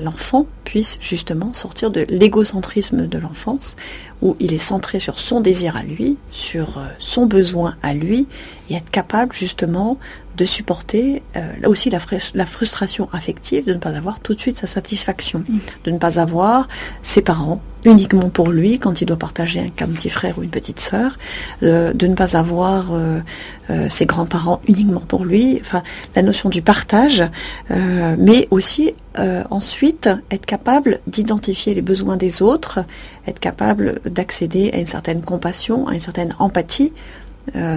S2: l'enfant puisse justement sortir de l'égocentrisme de l'enfance, où il est centré sur son désir à lui, sur son besoin à lui, et être capable justement de supporter là aussi la frustration affective de ne pas avoir tout de suite sa satisfaction, de ne pas avoir ses parents uniquement pour lui quand il doit partager un petit frère ou une petite sœur, de ne pas avoir ses grands-parents uniquement pour lui, enfin la notion du partage, mais aussi ensuite être capable d'identifier les besoins des autres, être capable d'accéder à une certaine compassion, à une certaine empathie.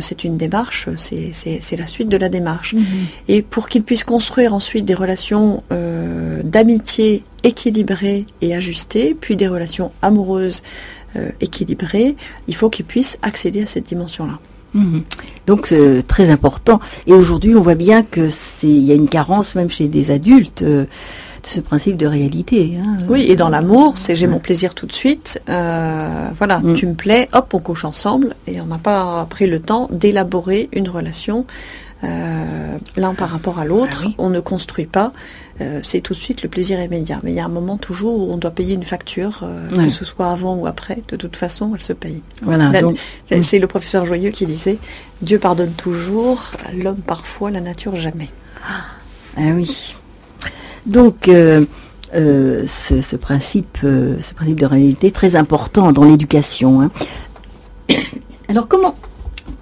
S2: C'est une démarche, c'est la suite de la démarche. Et pour qu'il puisse construire ensuite des relations d'amitié équilibrées et ajustées, puis des relations amoureuses équilibrées, il faut qu'il puisse accéder à cette dimension-là.
S1: Donc c'est très important. Et aujourd'hui, on voit bien que il y a une carence même chez des adultes de ce principe de réalité.
S2: Oui, et dans l'amour, c'est j'ai mon plaisir tout de suite. Voilà, tu me plais, hop, on couche ensemble, et on n'a pas pris le temps d'élaborer une relation l'un par rapport à l'autre. On ne construit pas. C'est tout de suite le plaisir immédiat. Mais il y a un moment toujours où on doit payer une facture, que ce soit avant ou après. De toute façon, elle se paye.
S1: Voilà,
S2: c'est le professeur Joyeux qui disait « Dieu pardonne toujours, l'homme parfois, la nature jamais ».
S1: Ah oui. Donc, ce principe de réalité très important dans l'éducation. Hein. Alors,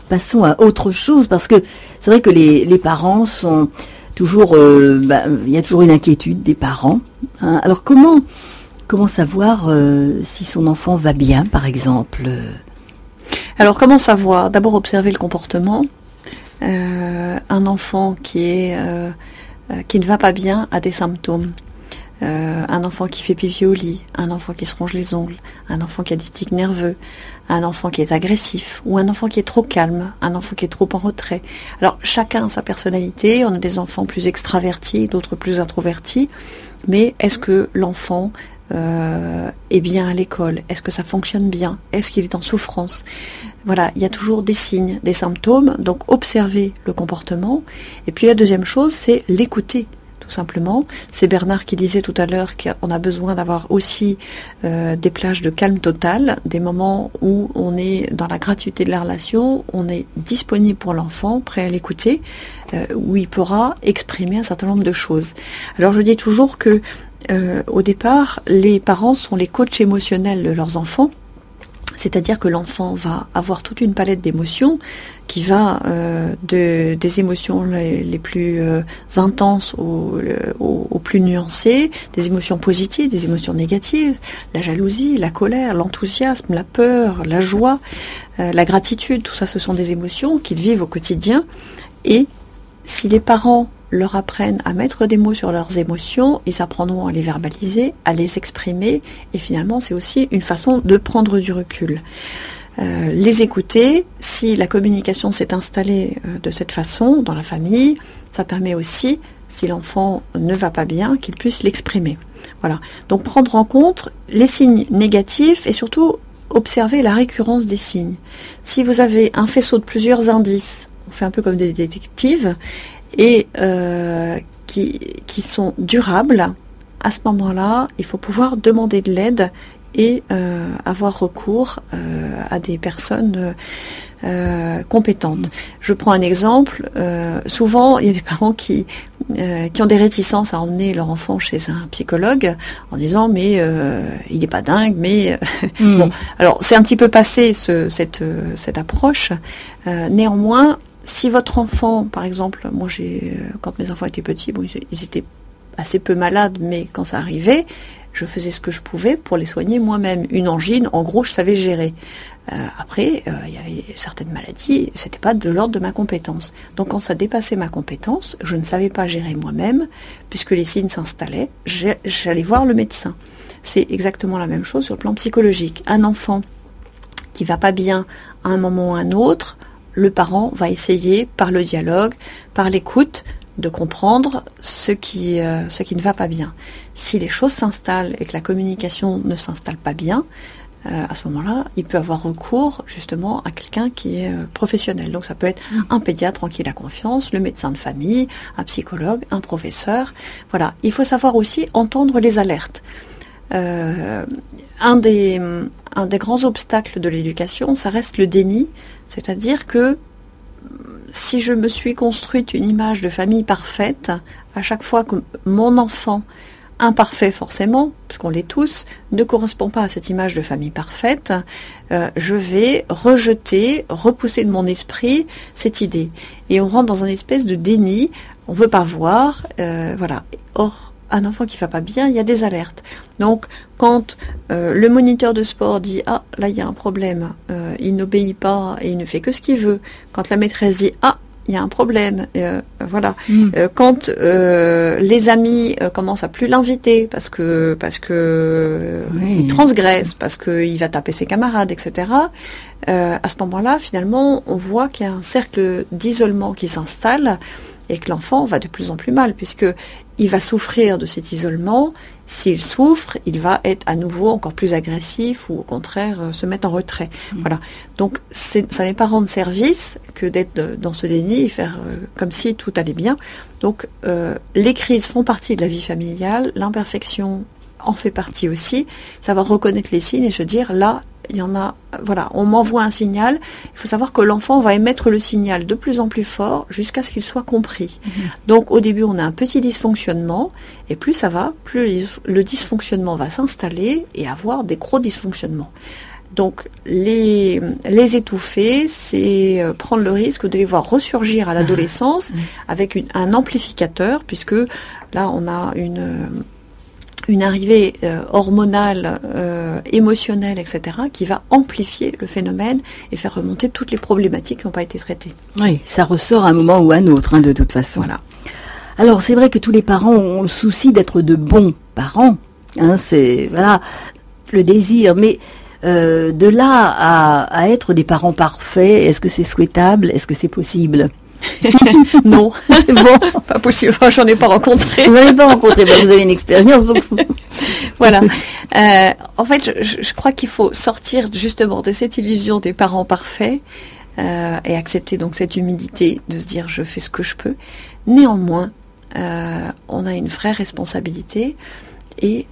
S1: passons à autre chose, parce que c'est vrai que les parents sont toujours, il y a toujours une inquiétude des parents. Hein. Alors, comment savoir si son enfant va bien, par exemple?
S2: Alors, comment savoir? D'abord, observer le comportement. Un enfant qui ne va pas bien a des symptômes. Un enfant qui fait pipi au lit, un enfant qui se ronge les ongles, un enfant qui a des tics nerveux, un enfant qui est agressif, ou un enfant qui est trop calme, un enfant qui est trop en retrait. Alors, chacun a sa personnalité. On a des enfants plus extravertis, d'autres plus introvertis. Mais est-ce que l'enfant est bien à l'école? Est-ce que ça fonctionne bien? Est-ce qu'il est en souffrance? Voilà, il y a toujours des signes, des symptômes. Donc, observer le comportement. Et puis, la deuxième chose, c'est l'écouter. Tout simplement. C'est Bernard qui disait tout à l'heure qu'on a besoin d'avoir aussi des plages de calme total, des moments où on est dans la gratuité de la relation, on est disponible pour l'enfant, prêt à l'écouter, où il pourra exprimer un certain nombre de choses. Alors je dis toujours que au départ, les parents sont les coachs émotionnels de leurs enfants. C'est-à-dire que l'enfant va avoir toute une palette d'émotions qui va des émotions les plus intenses aux plus nuancées, des émotions positives, des émotions négatives, la jalousie, la colère, l'enthousiasme, la peur, la joie, la gratitude, tout ça ce sont des émotions qu'ils vivent au quotidien. Et si les parents leur apprennent à mettre des mots sur leurs émotions, ils apprendront à les verbaliser, à les exprimer, et finalement c'est aussi une façon de prendre du recul. Les écouter, si la communication s'est installée de cette façon dans la famille, ça permet aussi, si l'enfant ne va pas bien, qu'il puisse l'exprimer. Voilà. Donc prendre en compte les signes négatifs et surtout observer la récurrence des signes. Si vous avez un faisceau de plusieurs indices, on fait un peu comme des détectives, et qui sont durables, à ce moment-là, il faut pouvoir demander de l'aide et avoir recours à des personnes compétentes. Je prends un exemple. Souvent, il y a des parents qui ont des réticences à emmener leur enfant chez un psychologue en disant mais il n'est pas dingue, mais bon. Alors c'est un petit peu passé cette approche. Néanmoins, si votre enfant, par exemple, moi quand mes enfants étaient petits, bon, ils étaient assez peu malades, mais quand ça arrivait, je faisais ce que je pouvais pour les soigner moi-même. Une angine, en gros, je savais gérer. Après, il y avait certaines maladies, c'était pas de l'ordre de ma compétence. Donc quand ça dépassait ma compétence, je ne savais pas gérer moi-même, puisque les signes s'installaient, j'allais voir le médecin. C'est exactement la même chose sur le plan psychologique. Un enfant qui va pas bien à un moment ou à un autre, le parent va essayer, par le dialogue, par l'écoute, de comprendre ce qui ne va pas bien. Si les choses s'installent et que la communication ne s'installe pas bien, à ce moment-là, il peut avoir recours justement à quelqu'un qui est professionnel. Donc ça peut être un pédiatre en qui il a confiance, le médecin de famille, un psychologue, un professeur. Voilà. Il faut savoir aussi entendre les alertes. Un des grands obstacles de l'éducation, ça reste le déni. C'est-à-dire que si je me suis construite une image de famille parfaite, à chaque fois que mon enfant, imparfait forcément, puisqu'on l'est tous, ne correspond pas à cette image de famille parfaite, je vais repousser de mon esprit cette idée. Et on rentre dans une espèce de déni, on ne veut pas voir, voilà. Or, un enfant qui ne va pas bien, il y a des alertes. Donc, quand le moniteur de sport dit « Ah, là, il y a un problème, il n'obéit pas et il ne fait que ce qu'il veut », quand la maîtresse dit « Ah, il y a un problème, voilà. Quand les amis commencent à plus l'inviter parce que oui, il transgresse, parce qu'il va taper ses camarades, etc., à ce moment-là, finalement, on voit qu'il y a un cercle d'isolement qui s'installe et que l'enfant va de plus en plus mal, puisque il va souffrir de cet isolement. S'il souffre, il va être à nouveau encore plus agressif ou au contraire se mettre en retrait. Voilà. Donc ça n'est pas rendre service que d'être dans ce déni et faire comme si tout allait bien. Donc les crises font partie de la vie familiale, l'imperfection en fait partie aussi. Savoir reconnaître les signes et se dire là, il y en a, voilà, on m'envoie un signal. Il faut savoir que l'enfant va émettre le signal de plus en plus fort jusqu'à ce qu'il soit compris. Donc, au début, on a un petit dysfonctionnement, et plus ça va, plus le dysfonctionnement va s'installer et avoir des gros dysfonctionnements. Donc, les étouffer, c'est prendre le risque de les voir ressurgir à l'adolescence avec un amplificateur, puisque là, on a une arrivée hormonale, émotionnelle, etc., qui va amplifier le phénomène et faire remonter toutes les problématiques qui n'ont pas été traitées.
S1: Oui, ça ressort à un moment ou à un autre, de toute façon.
S2: Voilà.
S1: Alors, c'est vrai que tous les parents ont le souci d'être de bons parents. C'est, voilà, le désir. Mais de là à être des parents parfaits, est-ce que c'est souhaitable? Est-ce que c'est possible?
S2: Non,
S1: Bon,
S2: pas possible. Enfin, j'en ai pas rencontré.
S1: vous n'avez pas rencontré, vous avez une expérience, donc
S2: Voilà. En fait, je crois qu'il faut sortir justement de cette illusion des parents parfaits et accepter donc cette humilité de se dire je fais ce que je peux. Néanmoins, on a une vraie responsabilité et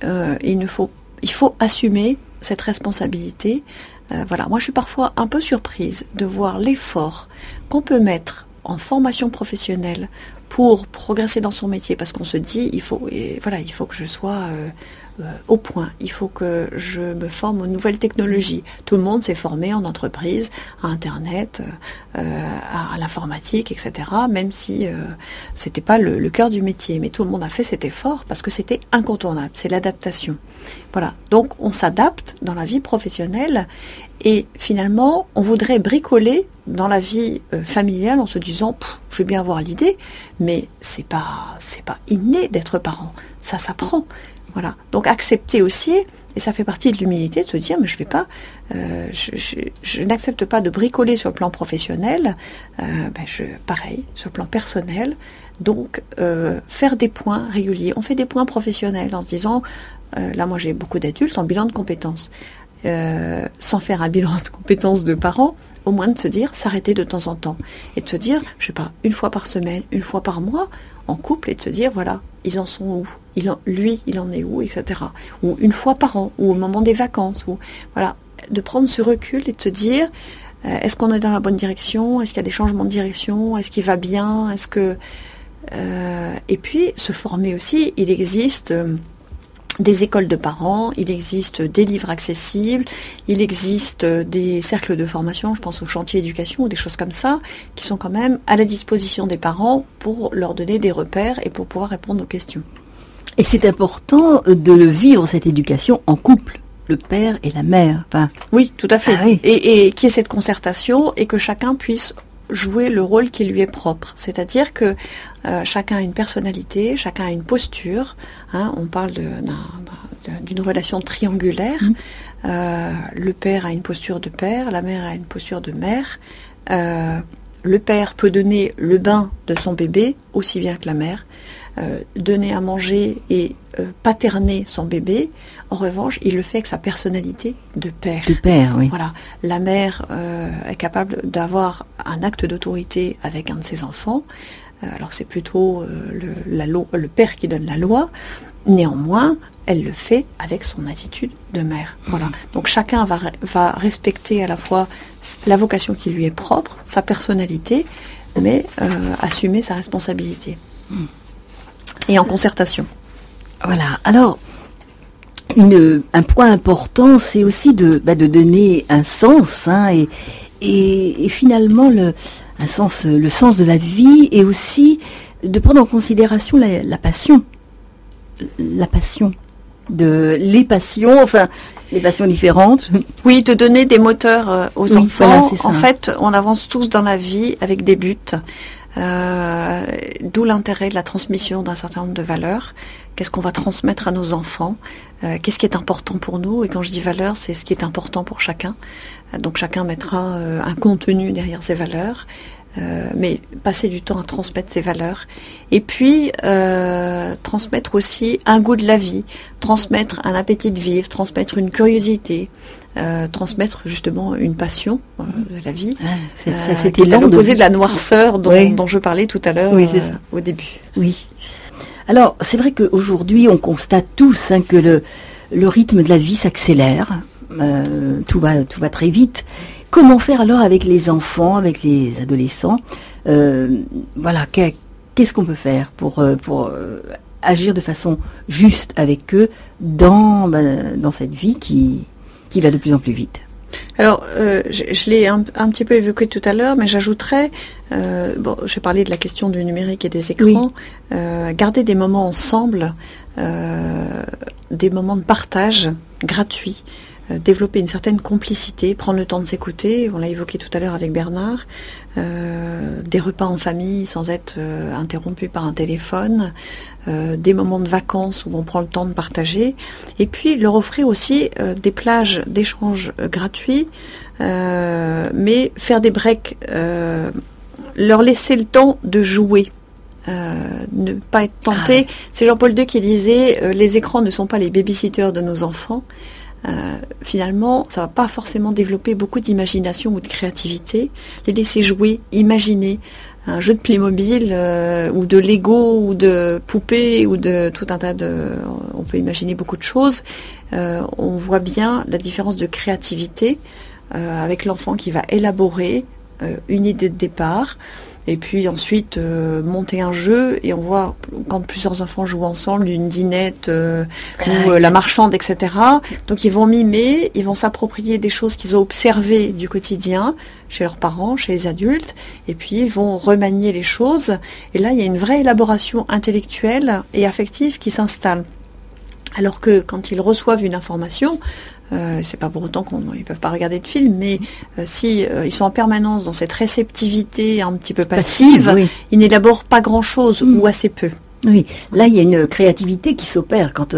S2: il faut assumer cette responsabilité. Voilà. Moi, je suis parfois un peu surprise de voir l'effort qu'on peut mettre en formation professionnelle pour progresser dans son métier, parce qu'on se dit il faut que je sois au point, il faut que je me forme aux nouvelles technologies. Tout le monde s'est formé en entreprise, à Internet, à l'informatique, etc. Même si c'était pas le cœur du métier, mais tout le monde a fait cet effort parce que c'était incontournable, c'est l'adaptation. Voilà, donc on s'adapte dans la vie professionnelle et finalement on voudrait bricoler dans la vie familiale en se disant je vais bien avoir l'idée, mais c'est pas inné d'être parent, ça s'apprend. Voilà. Donc accepter aussi, et ça fait partie de l'humilité, de se dire mais je vais pas, je n'accepte pas de bricoler sur le plan professionnel, pareil sur le plan personnel. Donc faire des points réguliers. On fait des points professionnels en se disant, là moi j'ai beaucoup d'adultes en bilan de compétences, sans faire un bilan de compétences de parents. Au moins de se dire, s'arrêter de temps en temps. Et de se dire, je sais pas, une fois par semaine, une fois par mois, en couple, et de se dire, voilà, ils en sont où? Lui, il en est où, etc. Ou une fois par an, ou au moment des vacances, ou voilà, de prendre ce recul et de se dire, est-ce qu'on est dans la bonne direction? Est-ce qu'il y a des changements de direction? Est-ce qu'il va bien? Est-ce que... et puis, se former aussi, il existe... des écoles de parents, il existe des livres accessibles, il existe des cercles de formation, je pense au chantier éducation ou des choses comme ça, qui sont quand même à la disposition des parents pour leur donner des repères et pour pouvoir répondre aux questions.
S1: Et c'est important de le vivre, cette éducation, en couple, le père et la mère. Enfin,
S2: oui, tout à fait.
S1: Ah oui.
S2: Et qu'il y ait cette concertation et que chacun puisse jouer le rôle qui lui est propre. C'est-à-dire que chacun a une personnalité, chacun a une posture. On parle d'une relation triangulaire. Le père a une posture de père, la mère a une posture de mère. Le père peut donner le bain de son bébé aussi bien que la mère, donner à manger et paterner son bébé. En revanche, il le fait avec sa personnalité de père.
S1: Du père, oui.
S2: Voilà. La mère est capable d'avoir un acte d'autorité avec un de ses enfants. Alors c'est plutôt le père qui donne la loi. Néanmoins, elle le fait avec son attitude de mère. Voilà. Donc chacun va respecter à la fois la vocation qui lui est propre, sa personnalité, mais assumer sa responsabilité. Et en concertation.
S1: Voilà. Alors, un point important, c'est aussi de donner un sens, et finalement le sens de la vie, et aussi de prendre en considération la passion. La passion. Les passions différentes.
S2: Oui, de donner des moteurs aux enfants.
S1: Voilà, c'est ça.
S2: En fait, on avance tous dans la vie avec des buts. D'où l'intérêt de la transmission d'un certain nombre de valeurs. Qu'est-ce qu'on va transmettre à nos enfants? Qu'est-ce qui est important pour nous? Et quand je dis valeurs, c'est ce qui est important pour chacun. Donc chacun mettra un contenu derrière ces valeurs. Mais passer du temps à transmettre ces valeurs. Et puis, transmettre aussi un goût de la vie, transmettre un appétit de vivre, transmettre une curiosité, transmettre justement une passion de la vie. C'était à l'opposé de la noirceur dont je parlais tout à l'heure, au début.
S1: Oui. Alors, c'est vrai qu'aujourd'hui, on constate tous que le rythme de la vie s'accélère. tout va très vite. Comment faire alors avec les enfants, avec les adolescents? Voilà, qu'est-ce qu'on peut faire pour agir de façon juste avec eux dans cette vie qui va de plus en plus vite?
S2: Alors, je l'ai un petit peu évoqué tout à l'heure, mais j'ajouterais, j'ai parlé de la question du numérique et des écrans, garder des moments ensemble, des moments de partage gratuits, développer une certaine complicité, prendre le temps de s'écouter, on l'a évoqué tout à l'heure avec Bernard, des repas en famille sans être interrompus par un téléphone, des moments de vacances où on prend le temps de partager, et puis leur offrir aussi des plages d'échange gratuits, mais faire des breaks, leur laisser le temps de jouer. Ne pas être tenté. C'est Jean-Paul II qui disait les écrans ne sont pas les babysitters de nos enfants. Finalement, ça va pas forcément développer beaucoup d'imagination ou de créativité. Les laisser jouer, imaginer un jeu de Playmobil ou de Lego ou de poupées ou de tout un tas de... On peut imaginer beaucoup de choses. On voit bien la différence de créativité avec l'enfant qui va élaborer une idée de départ. Et puis ensuite monter un jeu, et on voit quand plusieurs enfants jouent ensemble une dinette ou la marchande, etc. Donc ils vont mimer, ils vont s'approprier des choses qu'ils ont observées du quotidien chez leurs parents, chez les adultes, et puis ils vont remanier les choses. Et là, il y a une vraie élaboration intellectuelle et affective qui s'installe. Alors que quand ils reçoivent une information, c'est pas pour autant qu'ils peuvent pas regarder de film, mais si ils sont en permanence dans cette réceptivité un petit peu passive, ils n'élaborent pas grand-chose ou assez peu.
S1: Oui, là il y a une créativité qui s'opère quand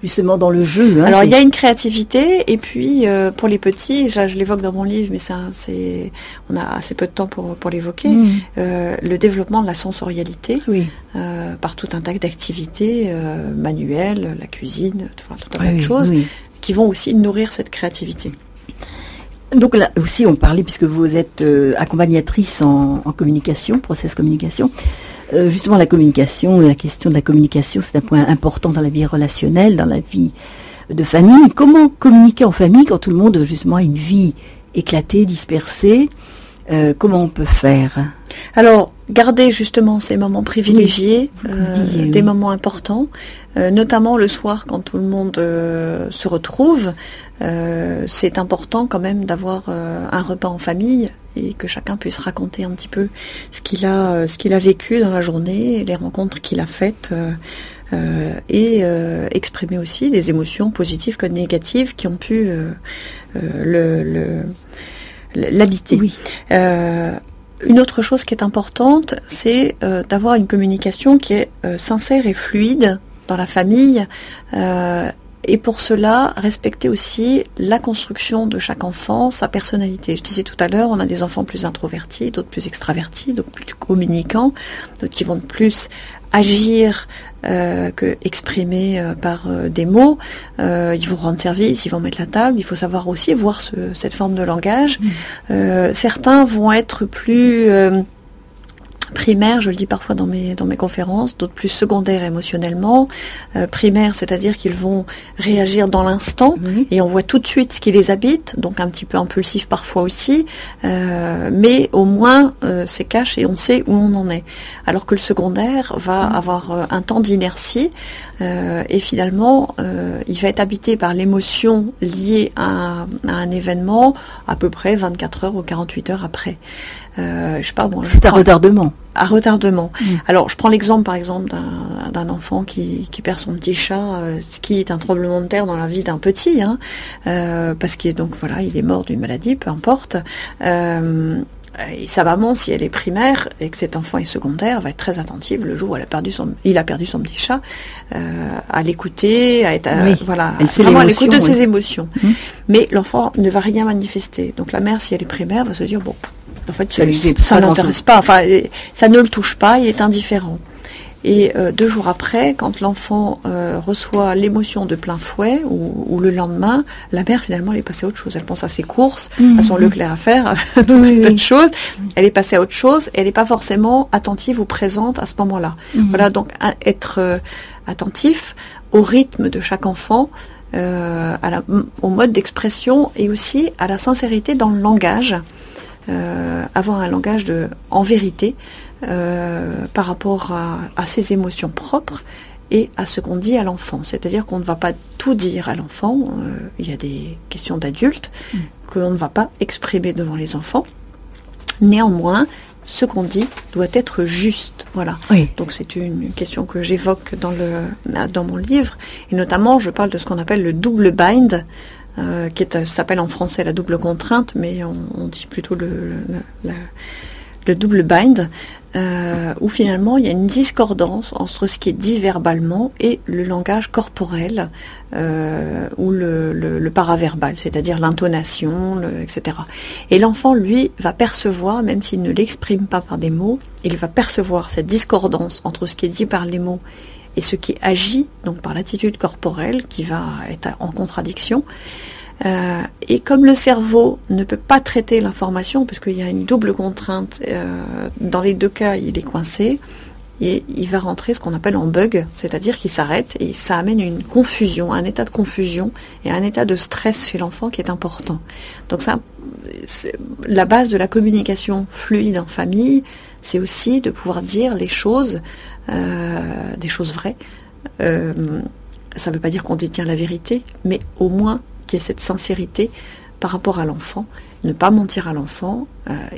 S1: justement dans le jeu.
S2: Alors il y a une créativité, et puis pour les petits, je l'évoque dans mon livre, mais on a assez peu de temps pour l'évoquer, le développement de la sensorialité par tout un tas d'activités manuelles, la cuisine, tout un tas de choses. Qui vont aussi nourrir cette créativité.
S1: Donc là aussi, on parlait, puisque vous êtes accompagnatrice en communication, process communication, justement la communication, la question de la communication, c'est un point important dans la vie relationnelle, dans la vie de famille. Comment communiquer en famille quand tout le monde, justement, a une vie éclatée, dispersée? Comment on peut faire?
S2: Alors, garder justement ces moments privilégiés, des moments importants, notamment le soir quand tout le monde se retrouve. C'est important quand même d'avoir un repas en famille et que chacun puisse raconter un petit peu ce qu'il a vécu dans la journée, les rencontres qu'il a faites, et exprimer aussi des émotions positives comme négatives qui ont pu l'habiter. Une autre chose qui est importante, c'est d'avoir une communication qui est sincère et fluide dans la famille, et pour cela, respecter aussi la construction de chaque enfant, sa personnalité. Je disais tout à l'heure, on a des enfants plus introvertis, d'autres plus extravertis, d'autres plus communicants, d'autres qui vont plus agir que exprimer par des mots. Ils vont rendre service, ils vont mettre la table. Il faut savoir aussi voir cette forme de langage. Certains vont être plus primaires, je le dis parfois dans mes conférences, d'autres plus secondaires émotionnellement. Primaires, c'est-à-dire qu'ils vont réagir dans l'instant et on voit tout de suite ce qui les habite, donc un petit peu impulsif parfois aussi, mais au moins c'est cash et on sait où on en est. Alors que le secondaire va avoir un temps d'inertie et finalement il va être habité par l'émotion liée à un événement à peu près 24 heures ou 48 heures après. Je sais pas,
S1: c'est un retardement.
S2: À retardement. Alors, je prends l'exemple, par exemple, d'un enfant qui perd son petit chat, ce qui est un tremblement de terre dans la vie d'un petit, parce qu'il il est mort d'une maladie, peu importe. Et sa maman, si elle est primaire et que cet enfant est secondaire, va être très attentive le jour où il a perdu son petit chat, à l'écouter, à être, vraiment à l'écoute de ses émotions. Mais l'enfant ne va rien manifester. Donc la mère, si elle est primaire, va se dire en fait, ça l'intéresse pas. Enfin, ça ne le touche pas. Il est indifférent. Et 2 jours après, quand l'enfant reçoit l'émotion de plein fouet, ou le lendemain, la mère, finalement, elle est passée à autre chose. Elle pense à ses courses, à son Leclerc à faire, à tout un tas de choses. Elle est passée à autre chose, et elle n'est pas forcément attentive ou présente à ce moment-là. Voilà, donc être attentif au rythme de chaque enfant, au mode d'expression et aussi à la sincérité dans le langage. Avoir un langage en vérité par rapport à ses émotions propres et à ce qu'on dit à l'enfant. C'est-à-dire qu'on ne va pas tout dire à l'enfant. Il y a des questions d'adultes qu'on ne va pas exprimer devant les enfants. Néanmoins, ce qu'on dit doit être juste. Voilà.
S1: Oui.
S2: Donc c'est une question que j'évoque dans mon livre. Et notamment, je parle de ce qu'on appelle le double bind, qui s'appelle en français la double contrainte, mais on dit plutôt le double bind, où finalement il y a une discordance entre ce qui est dit verbalement et le langage corporel ou le paraverbal, c'est-à-dire l'intonation, etc. Et l'enfant, lui, va percevoir, même s'il ne l'exprime pas par des mots, il va percevoir cette discordance entre ce qui est dit par les mots et ce qui agit, donc par l'attitude corporelle, qui va être en contradiction. Et comme le cerveau ne peut pas traiter l'information, puisqu'il y a une double contrainte, dans les deux cas, il est coincé, et il va rentrer ce qu'on appelle en bug, c'est-à-dire qu'il s'arrête, et ça amène une confusion, un état de confusion, et un état de stress chez l'enfant qui est important. Donc ça, la base de la communication fluide en famille, c'est aussi de pouvoir dire les choses, des choses vraies. Ça ne veut pas dire qu'on détient la vérité, mais au moins qu'il y ait cette sincérité par rapport à l'enfant. Ne pas mentir à l'enfant,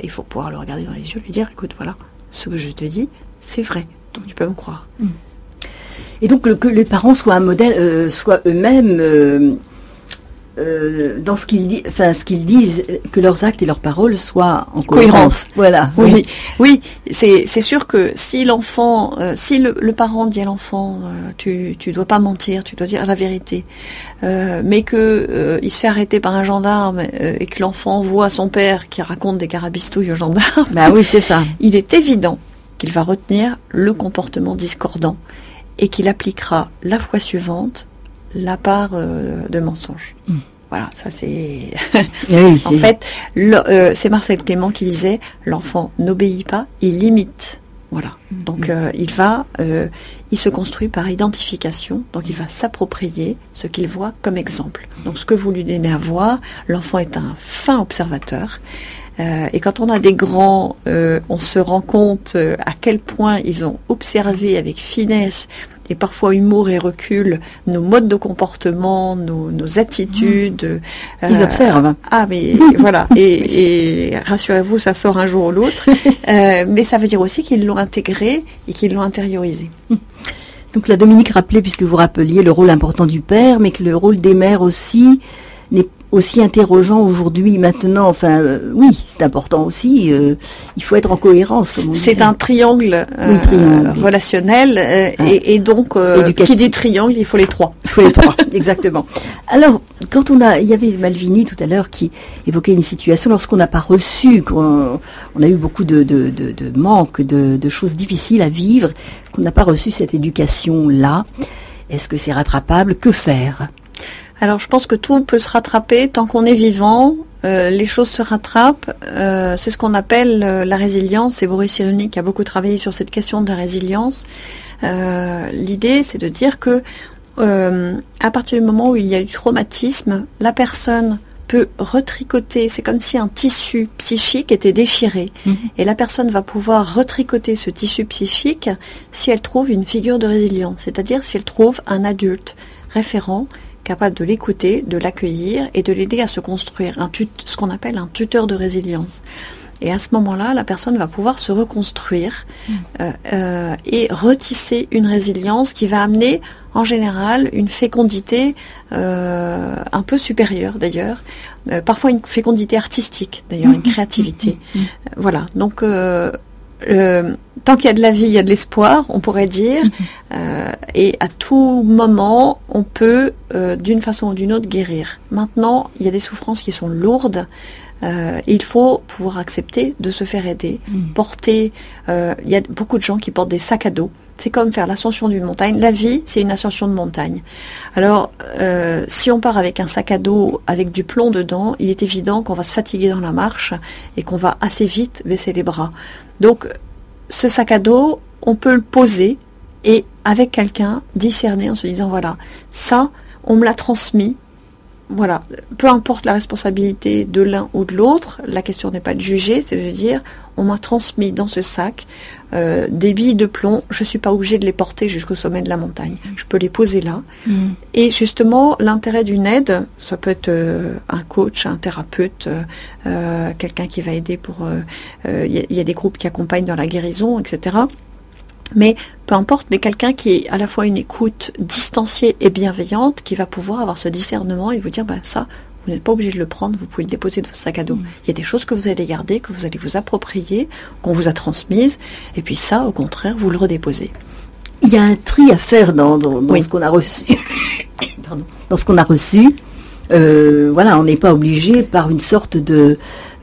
S2: il faut pouvoir le regarder dans les yeux et lui dire, écoute, voilà, ce que je te dis, c'est vrai, donc tu peux me croire.
S1: Et donc que les parents soient un modèle, soient eux-mêmes dans ce qu'ils disent, que leurs actes et leurs paroles soient en cohérence. Voilà.
S2: Oui, c'est sûr que si l'enfant, si le parent dit à l'enfant, tu dois pas mentir, tu dois dire la vérité, mais que il se fait arrêter par un gendarme et que l'enfant voit son père qui raconte des carabistouilles au gendarme,
S1: bah oui, c'est ça.
S2: Il est évident qu'il va retenir le comportement discordant et qu'il appliquera la fois suivante la part de mensonge. Voilà, ça c'est...
S1: Oui,
S2: en fait, c'est Marcel Clément qui disait « L'enfant n'obéit pas, il imite ». Voilà. Donc il se construit par identification, donc il va s'approprier ce qu'il voit comme exemple. Donc ce que vous lui donnez à voir, l'enfant est un fin observateur. Et quand on a des grands, on se rend compte à quel point ils ont observé avec finesse et parfois humour et recul nos modes de comportement, nos attitudes.
S1: Ils observent.
S2: Ah mais voilà. Et rassurez-vous, ça sort un jour ou l'autre. Mais ça veut dire aussi qu'ils l'ont intégré et qu'ils l'ont intériorisé.
S1: Donc la Dominique rappelait, puisque vous rappeliez le rôle important du père, mais que le rôle des mères aussi n'est aussi interrogeant aujourd'hui, maintenant, enfin, oui, c'est important aussi, il faut être en cohérence.
S2: C'est un triangle, relationnel, et donc, qui dit triangle, il faut les trois.
S1: Il faut les trois, exactement. Alors, quand il y avait Malvini tout à l'heure qui évoquait une situation, lorsqu'on n'a pas reçu, on a eu beaucoup de manques, de choses difficiles à vivre, qu'on n'a pas reçu cette éducation-là, est-ce que c'est rattrapable? Que faire?
S2: Alors, je pense que tout peut se rattraper tant qu'on est vivant. Les choses se rattrapent. C'est ce qu'on appelle la résilience. C'est Boris Cyrulnik qui a beaucoup travaillé sur cette question de la résilience. L'idée, c'est de dire que à partir du moment où il y a eu traumatisme, la personne peut retricoter. C'est comme si un tissu psychique était déchiré. Et la personne va pouvoir retricoter ce tissu psychique si elle trouve une figure de résilience. C'est-à-dire si elle trouve un adulte référent capable de l'écouter, de l'accueillir et de l'aider à se construire, ce qu'on appelle un tuteur de résilience. Et à ce moment-là, la personne va pouvoir se reconstruire et retisser une résilience qui va amener, en général, une fécondité un peu supérieure d'ailleurs, parfois une fécondité artistique d'ailleurs, une créativité. Voilà, donc tant qu'il y a de la vie, il y a de l'espoir, on pourrait dire, et à tout moment, on peut, d'une façon ou d'une autre, guérir. Maintenant, il y a des souffrances qui sont lourdes, et il faut pouvoir accepter de se faire aider, porter, il y a beaucoup de gens qui portent des sacs à dos. C'est comme faire l'ascension d'une montagne. La vie, c'est une ascension de montagne. Alors, si on part avec un sac à dos avec du plomb dedans, il est évident qu'on va se fatiguer dans la marche et qu'on va assez vite baisser les bras. Donc, ce sac à dos, on peut le poser et avec quelqu'un discerner en se disant, voilà, ça, on me l'a transmis. Voilà, peu importe la responsabilité de l'un ou de l'autre, la question n'est pas de juger, c'est de dire, on m'a transmis dans ce sac des billes de plomb, je ne suis pas obligée de les porter jusqu'au sommet de la montagne, je peux les poser là. Et justement, l'intérêt d'une aide, ça peut être un coach, un thérapeute, quelqu'un qui va aider pour... Il y a des groupes qui accompagnent dans la guérison, etc. Mais peu importe, mais quelqu'un qui est à la fois une écoute distanciée et bienveillante, qui va pouvoir avoir ce discernement et vous dire, ça, vous n'êtes pas obligé de le prendre, vous pouvez le déposer dans votre sac à dos. Il y a des choses que vous allez garder, que vous allez vous approprier, qu'on vous a transmises, et puis ça, au contraire, vous le redéposez.
S1: Il y a un tri à faire dans ce qu'on a reçu. Pardon. Dans ce qu'on a reçu. On n'est pas obligé par une sorte de,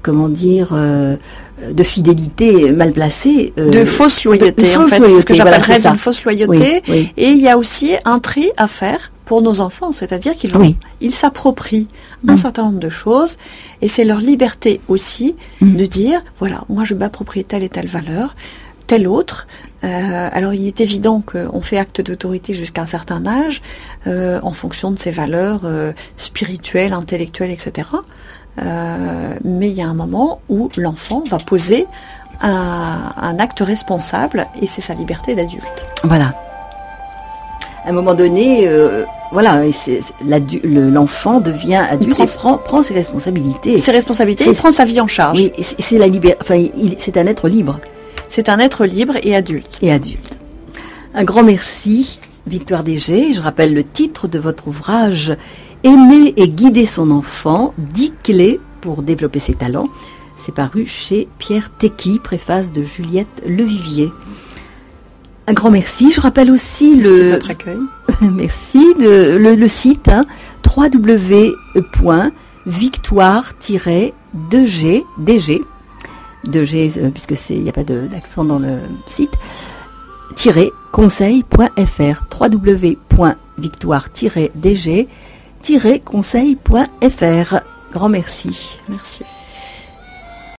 S1: de fidélité mal placée.
S2: De fausse loyauté, en fait. C'est ce que j'appellerais d'une fausse loyauté. Oui. Et il y a aussi un tri à faire pour nos enfants, c'est-à-dire qu'ils s'approprient un certain nombre de choses, et c'est leur liberté aussi de dire, voilà, moi je m'approprie telle et telle valeur, telle autre. Alors il est évident qu'on fait acte d'autorité jusqu'à un certain âge, en fonction de ses valeurs spirituelles, intellectuelles, etc. Mais il y a un moment où l'enfant va poser un acte responsable, et c'est sa liberté d'adulte.
S1: Voilà. À un moment donné, l'enfant devient adulte, prend ses responsabilités.
S2: Il prend sa vie en charge.
S1: Oui, c'est la liberté. C'est un être libre.
S2: C'est un être libre et adulte.
S1: Un grand merci, Victoire Desgé. Je rappelle le titre de votre ouvrage, Aimer et guider son enfant, 10 clés pour développer ses talents. C'est paru chez Pierre Tecky, préface de Juliette Levivier. Un grand merci. Je rappelle aussi
S2: votre accueil.
S1: Merci. Le site www.victoire-2g, puisque il n'y a pas d'accent dans le site, conseil.fr, www.victoire-dg-conseil.fr. Grand merci.
S2: Merci.